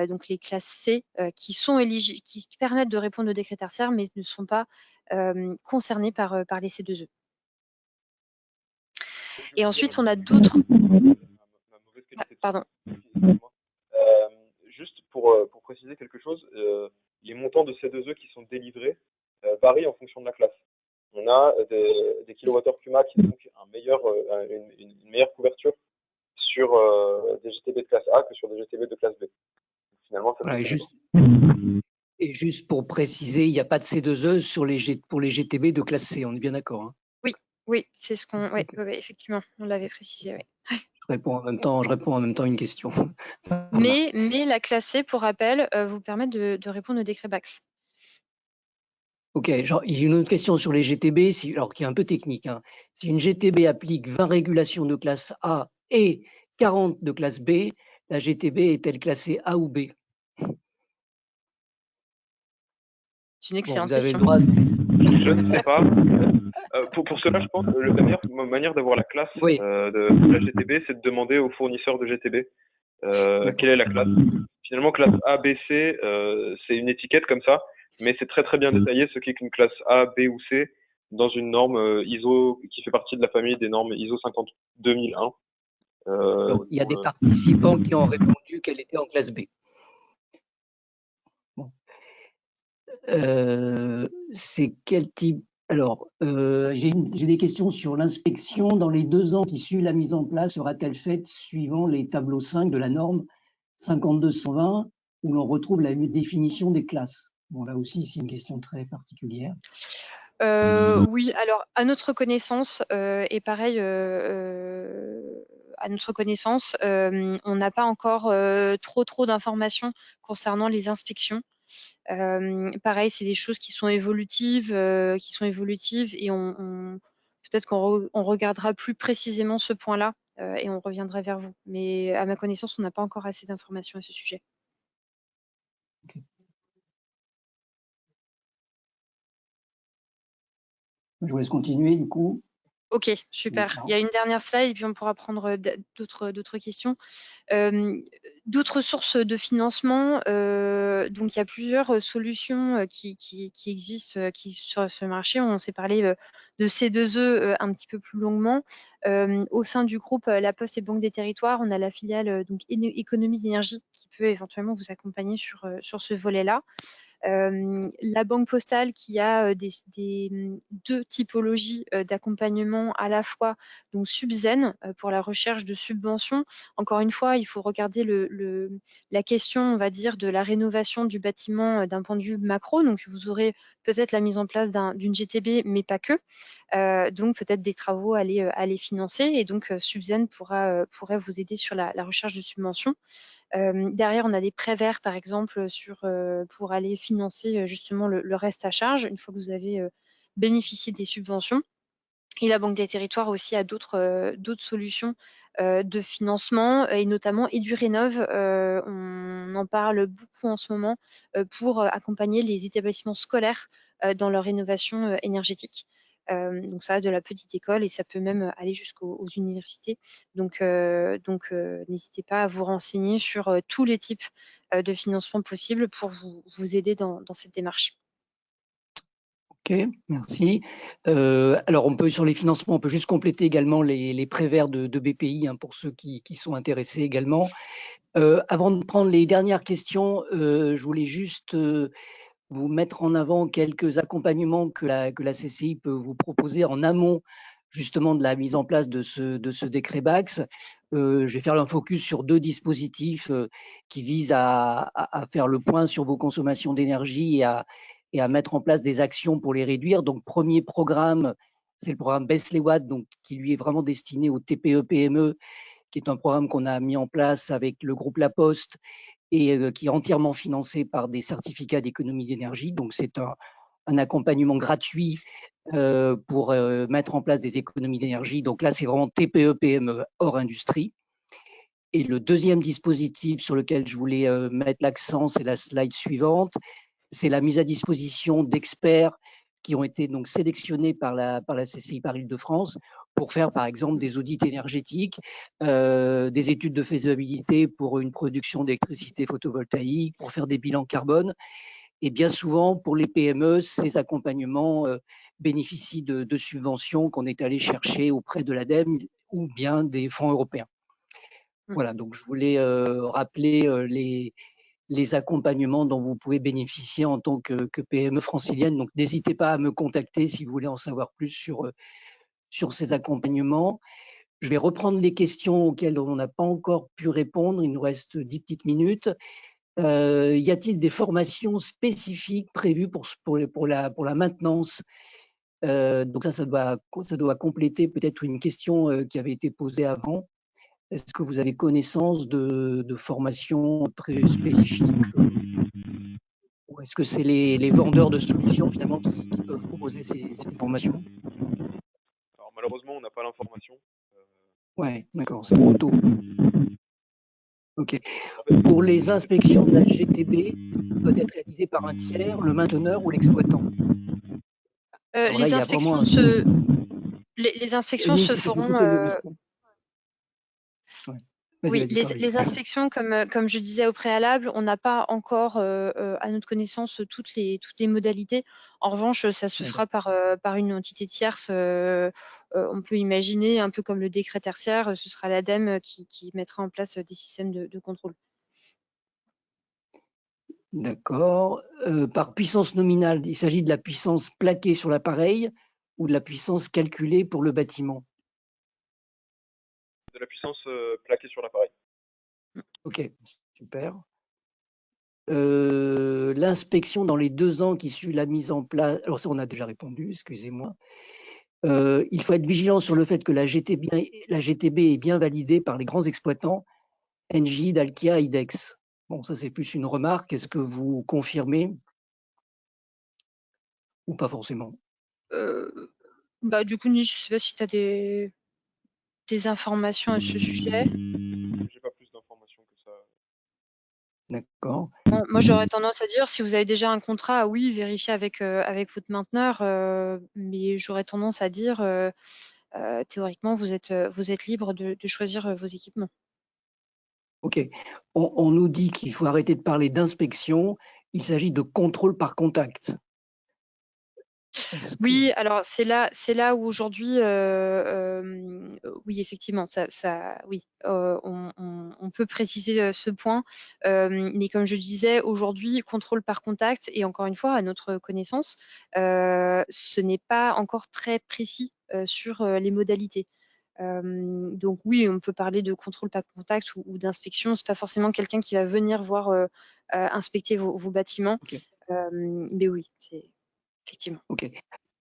donc les classes C qui sont éligibles, qui permettent de répondre au décret tertiaire, mais ne sont pas concernés par les C2E. Et ensuite, on a d'autres. Pardon. Juste pour préciser quelque chose, les montants de C2E qui sont délivrés varient en fonction de la classe. On a des kilowattheures Puma qui ont donc une meilleure couverture sur des GTB de classe A que sur des GTB de classe B. Finalement, ça juste pour préciser, il n'y a pas de C2E pour les GTB de classe C, on est bien d'accord, hein? Oui, c'est ce qu'on. Oui, effectivement, on l'avait précisé. Oui. Je réponds en même temps à une question. Mais la classe C, pour rappel, vous permet de répondre au décret BACS. Ok, il y a une autre question sur les GTB, alors qui est un peu technique, hein. Si une GTB applique 20 régulations de classe A et 40 de classe B, la GTB est-elle classée A ou B? C'est une excellente Vous avez question. le droit. Je ne sais pas. Pour cela, je pense que la meilleure manière d'avoir la classe Oui. de la GTB, c'est de demander au fournisseur de GTB quelle est la classe. Finalement, classe A, B, C, c'est une étiquette comme ça, mais c'est très très bien détaillé ce qu'est qu'une classe A, B ou C dans une norme ISO qui fait partie de la famille des normes ISO 52001. Alors, il y a des participants qui ont répondu qu'elle était en classe B. Bon. C'est quel type? Alors, j'ai des questions sur l'inspection. Dans les 2 ans qui suivent la mise en place, sera-t-elle faite suivant les tableaux 5 de la norme 5220 où l'on retrouve la définition des classes? Bon, là aussi, c'est une question très particulière. Oui, alors à notre connaissance, et pareil, à notre connaissance, on n'a pas encore trop d'informations concernant les inspections. Pareil, c'est des choses qui sont évolutives et peut-être qu'on regardera plus précisément ce point-là et on reviendra vers vous. Mais à ma connaissance, on n'a pas encore assez d'informations à ce sujet. Okay. Je vous laisse continuer du coup. Ok, super. Il y a une dernière slide et puis on pourra prendre d'autres questions. D'autres sources de financement, donc il y a plusieurs solutions qui existent sur ce marché. On s'est parlé de C2E un petit peu plus longuement. Au sein du groupe La Poste et Banque des Territoires, on a la filiale donc Économie d'énergie qui peut éventuellement vous accompagner sur ce volet-là. La Banque Postale qui a deux typologies d'accompagnement à la fois, donc Subzen pour la recherche de subventions. Encore une fois, il faut regarder la question, on va dire, de la rénovation du bâtiment d'un point de vue macro. Donc, vous aurez peut-être la mise en place d'une GTB, mais pas que. Donc, peut-être des travaux à les financer. Et donc, Subzen pourrait vous aider sur la recherche de subventions. Derrière, on a des prêts verts, par exemple, pour aller financer justement le reste à charge, une fois que vous avez bénéficié des subventions. Et la Banque des Territoires aussi a d'autres solutions de financement, et notamment EduRénov. On en parle beaucoup en ce moment pour accompagner les établissements scolaires dans leur rénovation énergétique. Donc ça va de la petite école et ça peut même aller jusqu'aux universités. Donc n'hésitez pas à vous renseigner sur tous les types de financement possibles pour vous aider dans cette démarche. Ok, merci. Alors, sur les financements, on peut juste compléter également les prêts verts de BPI pour ceux qui sont intéressés également. Avant de prendre les dernières questions, je voulais juste vous mettre en avant quelques accompagnements que la CCI peut vous proposer en amont justement de la mise en place de ce décret BACS. Je vais faire un focus sur 2 dispositifs qui visent à faire le point sur vos consommations d'énergie et à mettre en place des actions pour les réduire. Donc, premier programme, c'est le programme Baisse les watts, donc, qui lui est vraiment destiné aux TPE-PME, qui est un programme qu'on a mis en place avec le groupe La Poste et qui est entièrement financé par des certificats d'économie d'énergie. Donc, c'est un accompagnement gratuit pour mettre en place des économies d'énergie. Donc là, c'est vraiment TPE-PME hors industrie. Et le deuxième dispositif sur lequel je voulais mettre l'accent, c'est la slide suivante, c'est la mise à disposition d'experts qui ont été donc sélectionnés par la CCI par Île-de-France pour faire par exemple des audits énergétiques, des études de faisabilité pour une production d'électricité photovoltaïque, pour faire des bilans carbone. Et bien souvent, pour les PME, ces accompagnements bénéficient de subventions qu'on est allé chercher auprès de l'ADEME ou bien des fonds européens. Voilà, donc je voulais rappeler les accompagnements dont vous pouvez bénéficier en tant que PME francilienne. Donc, n'hésitez pas à me contacter si vous voulez en savoir plus sur ces accompagnements. Je vais reprendre les questions auxquelles on n'a pas encore pu répondre. Il nous reste 10 petites minutes. Y a-t-il des formations spécifiques prévues pour la maintenance? Donc ça doit compléter peut-être une question qui avait été posée avant. Est-ce que vous avez connaissance de formations spécifiques? Ou est-ce que c'est les vendeurs de solutions finalement qui peuvent proposer ces formations? Alors malheureusement, on n'a pas l'information. Ouais, d'accord, c'est trop tôt. Ok. Pour les inspections de la GTB, doit être réalisée par un tiers, le mainteneur ou l'exploitant. Alors là, il y a vraiment les inspections Éline, se c'était pour feront. toutes les émissions. Ouais. Oui, Vas-y, Caroline. les inspections, comme je disais au préalable, on n'a pas encore, à notre connaissance, toutes les modalités. En revanche, ça se fera par une entité tierce. On peut imaginer, un peu comme le décret tertiaire, ce sera l'ADEME qui mettra en place des systèmes de contrôle. D'accord. Par puissance nominale, il s'agit de la puissance plaquée sur l'appareil ou de la puissance calculée pour le bâtiment? De la puissance plaquée sur l'appareil. Ok, super. L'inspection dans les 2 ans qui suivent la mise en place. Alors ça, on a déjà répondu, excusez-moi. Il faut être vigilant sur le fait que la GTB est bien validée par les grands exploitants, Engie, Dalkia, IDEX. Bon, ça c'est plus une remarque. Est-ce que vous confirmez ou pas forcément? Du coup, Niche, je ne sais pas si tu as des informations à ce sujet. J'ai pas plus d'informations que ça. D'accord. Moi, j'aurais tendance à dire, si vous avez déjà un contrat, oui, vérifiez avec votre mainteneur, mais j'aurais tendance à dire, théoriquement, vous êtes libre de choisir vos équipements. Ok. On nous dit qu'il faut arrêter de parler d'inspection. Il s'agit de contrôle par contact. Oui, alors c'est là où aujourd'hui, oui, effectivement, oui, on peut préciser ce point, mais comme je disais, aujourd'hui, contrôle par contact, et encore une fois, à notre connaissance, ce n'est pas encore très précis sur les modalités. Donc oui, on peut parler de contrôle par contact ou d'inspection. C'est pas forcément quelqu'un qui va venir voir inspecter vos bâtiments, Ok. mais oui, c'est effectivement. Ok.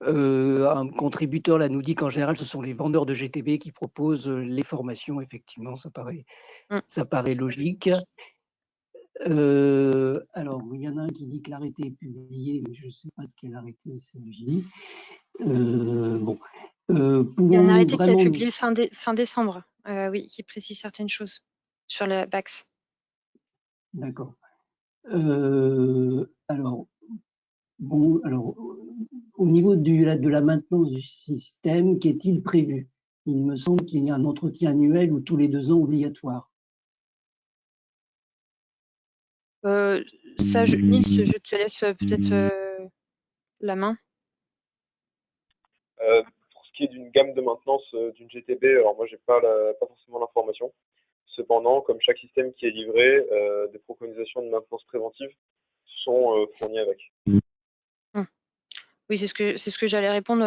Un contributeur là nous dit qu'en général, ce sont les vendeurs de GTB qui proposent les formations. Effectivement, ça paraît logique. Alors, il y en a un qui dit que l'arrêté est publié, mais je ne sais pas de quel arrêté il s'agit. Bon. Il y a un arrêté qui est publié fin décembre, oui, qui précise certaines choses sur la BAX. D'accord. Alors, au niveau de la maintenance du système, qu'est-il prévu? Il me semble qu'il y a un entretien annuel ou tous les 2 ans obligatoire. Ça, Nils, je te laisse peut-être la main. Pour ce qui est d'une gamme de maintenance d'une GTB, alors moi j'ai pas forcément l'information. Cependant, comme chaque système qui est livré, des préconisations de maintenance préventive sont fournies avec. Oui, c'est ce que j'allais répondre.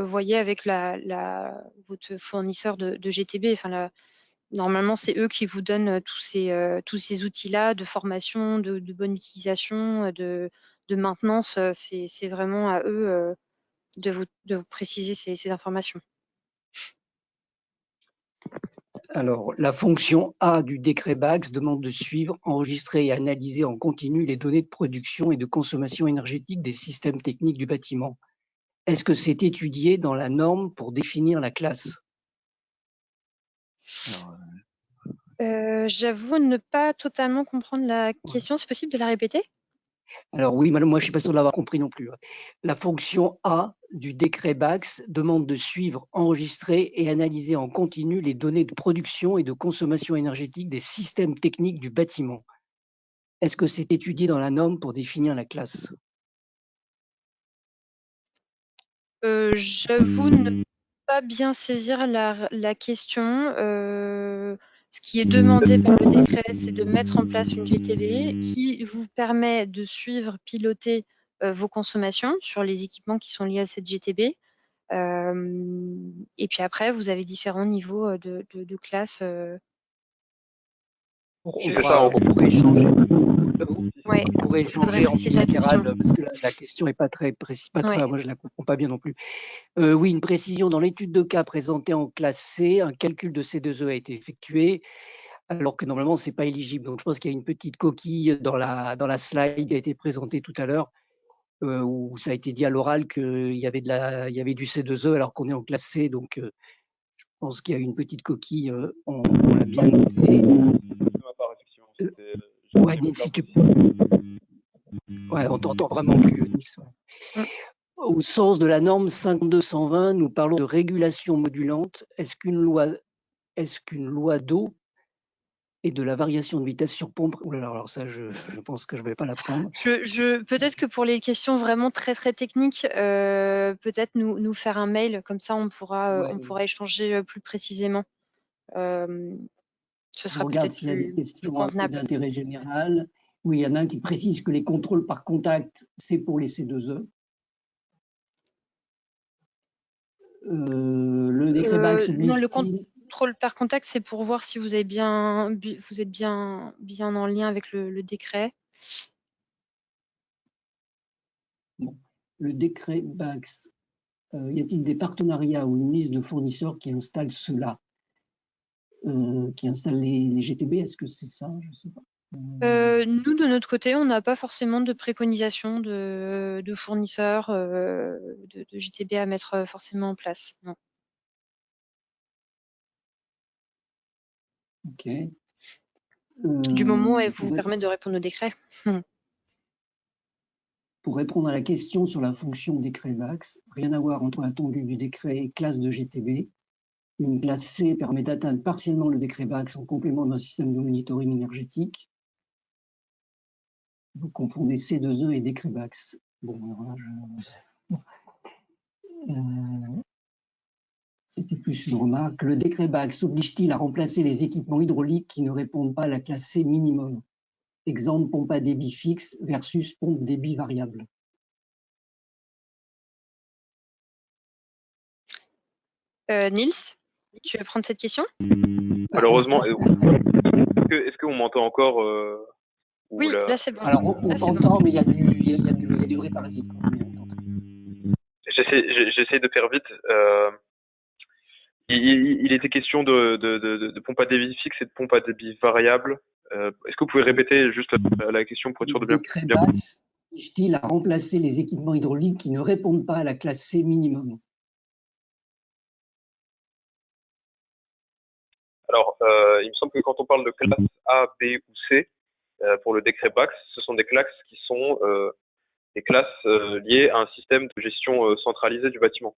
Voyez avec votre fournisseur de GTB. Enfin, normalement, c'est eux qui vous donnent tous ces outils-là de formation, de bonne utilisation, de maintenance. C'est vraiment à eux de vous préciser ces informations. Alors, la fonction A du décret BAX demande de suivre, enregistrer et analyser en continu les données de production et de consommation énergétique des systèmes techniques du bâtiment. Est-ce que c'est étudié dans la norme pour définir la classe? J'avoue ne pas totalement comprendre la question. C'est possible de la répéter? Alors oui, moi je ne suis pas sûr de l'avoir compris non plus. La fonction A du décret BAX demande de suivre, enregistrer et analyser en continu les données de production et de consommation énergétique des systèmes techniques du bâtiment. Est-ce que c'est étudié dans la norme pour définir la classe? J'avoue ne pas bien saisir la question. Ce qui est demandé par le décret, c'est de mettre en place une GTB qui vous permet de suivre, piloter vos consommations sur les équipements qui sont liés à cette GTB. Et puis après, vous avez différents niveaux de classe. On pourrait échanger. Ouais, On pourrait échanger en bilatéral parce que la question n'est pas très précise. Ouais. Moi, je ne la comprends pas bien non plus. Oui, une précision. Dans l'étude de cas présentée en classe C, un calcul de C2E a été effectué, alors que normalement, ce n'est pas éligible. Donc, je pense qu'il y a une petite coquille dans la slide qui a été présentée tout à l'heure, où ça a été dit à l'oral qu'il y avait du C2E alors qu'on est en classe C. Donc, je pense qu'il y a une petite coquille. On l'a bien noté. Nils, si tu... Ouais, on t'entend vraiment plus, Nils. Ouais. Au sens de la norme 52-120, nous parlons de régulation modulante. Est-ce qu'une loi d'eau et de la variation de vitesse sur pompe... Ouh là là, alors ça, je pense que je ne vais pas l'apprendre. Peut-être que pour les questions vraiment très très techniques, peut-être nous faire un mail, comme ça on pourra échanger plus précisément. Ce sera peut-être s'il y a des questions convenable. d'intérêt général. Oui, il y en a un qui précise que les contrôles par contact, c'est pour les C2E. Le décret BACS non, le contrôle par contact, c'est pour voir si vous êtes bien en lien avec le décret. Bon. Le décret BACS, y a-t-il des partenariats ou une liste de fournisseurs qui installent cela, qui installent les GTB? Est-ce que c'est ça? Je ne sais pas. Nous, de notre côté, on n'a pas forcément de préconisation de fournisseurs de GTB à mettre forcément en place. Non. Ok. Du moment où elle vous permet de répondre au décret. Pour répondre à la question sur la fonction décret BACS, rien à voir entre l'attendu du décret et classe de GTB. Une classe C permet d'atteindre partiellement le décret BACS en complément d'un système de monitoring énergétique. Vous confondez C2E et décret BACS. Bon, alors là, c'était plus une remarque. Le décret BACS oblige-t-il à remplacer les équipements hydrauliques qui ne répondent pas à la classe C minimum? Exemple, pompe à débit fixe versus pompe débit variable. Nils, tu veux prendre cette question? Malheureusement, est-ce qu'on m'entend encore Oui, là c'est bon. Alors on t'entend, mais il y a du bruit parasite. J'essaie de faire vite. Il était question de pompe à débit fixe et de pompe à débit variable. Est-ce que vous pouvez répéter juste la question pour être sûr de bien comprendre? Le décret BACS oblige-t-il à remplacer les équipements hydrauliques qui ne répondent pas à la classe C minimum? Alors, il me semble que quand on parle de classe A, B ou C, pour le décret BACS, ce sont des classes qui sont des classes liées à un système de gestion centralisé du bâtiment.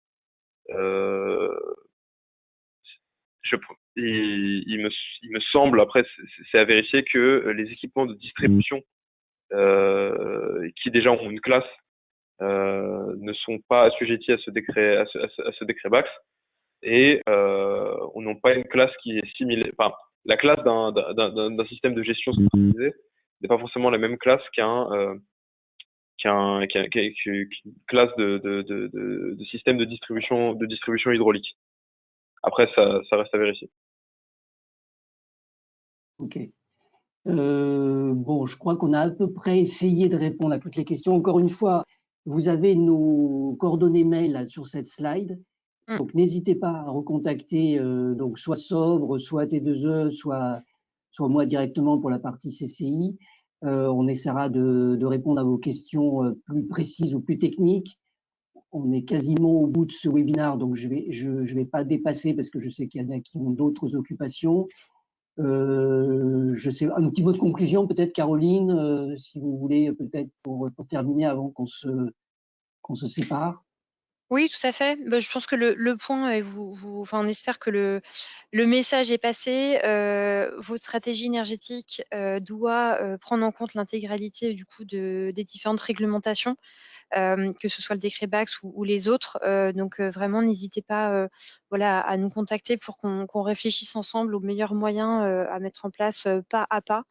Il me semble, après c'est à vérifier, que les équipements de distribution qui déjà ont une classe ne sont pas assujettis à ce décret BACS et n'ont pas une classe qui est similaire. Enfin, la classe d'un système de gestion centralisé n'est pas forcément la même classe qu'une classe de système de distribution hydraulique. Après, ça reste à vérifier. Ok. Bon, je crois qu'on a à peu près essayé de répondre à toutes les questions. Encore une fois, vous avez nos coordonnées mail là, sur cette slide. Donc, n'hésitez pas à recontacter donc soit Sobre, soit T2E, soit moi directement pour la partie CCI. On essaiera de répondre à vos questions plus précises ou plus techniques. On est quasiment au bout de ce webinaire, donc je vais pas dépasser parce que je sais qu'il y en a qui ont d'autres occupations. Je sais, un petit mot de conclusion peut-être, Caroline, si vous voulez, peut-être pour terminer avant qu'on se sépare. Oui, tout à fait. Je pense que le point, et on espère que le message est passé. Votre stratégie énergétique doit prendre en compte l'intégralité du coup des différentes réglementations, que ce soit le décret BACS ou les autres. Donc vraiment, n'hésitez pas à nous contacter pour qu'on réfléchisse ensemble aux meilleurs moyens à mettre en place pas à pas.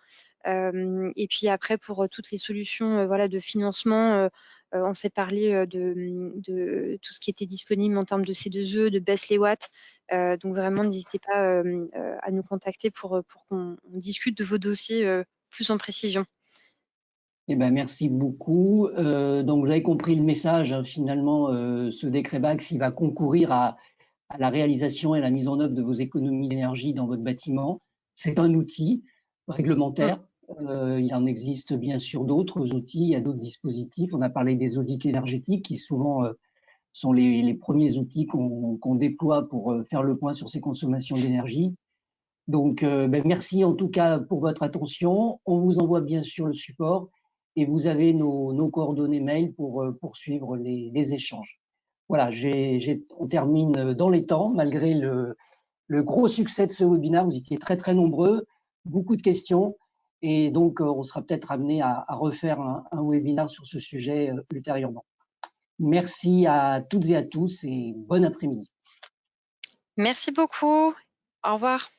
Et puis après, pour toutes les solutions de financement, on s'est parlé de tout ce qui était disponible en termes de C2E, de baisse les watts. Donc vraiment, n'hésitez pas à nous contacter pour qu'on discute de vos dossiers plus en précision. Eh ben, merci beaucoup. Donc, vous avez compris le message. Hein, finalement, ce décret BACS, il va concourir à la réalisation et à la mise en œuvre de vos économies d'énergie dans votre bâtiment. C'est un outil réglementaire. Il en existe bien sûr d'autres outils, il y a d'autres dispositifs. On a parlé des audits énergétiques qui souvent sont les premiers outils qu'on déploie pour faire le point sur ses consommations d'énergie. Donc, merci en tout cas pour votre attention. On vous envoie bien sûr le support et vous avez nos coordonnées mail pour poursuivre les échanges. Voilà, on termine dans les temps, malgré le gros succès de ce webinaire. Vous étiez très, très nombreux, beaucoup de questions. Et donc, on sera peut-être amené à refaire un webinaire sur ce sujet ultérieurement. Merci à toutes et à tous et bon après-midi. Merci beaucoup. Au revoir.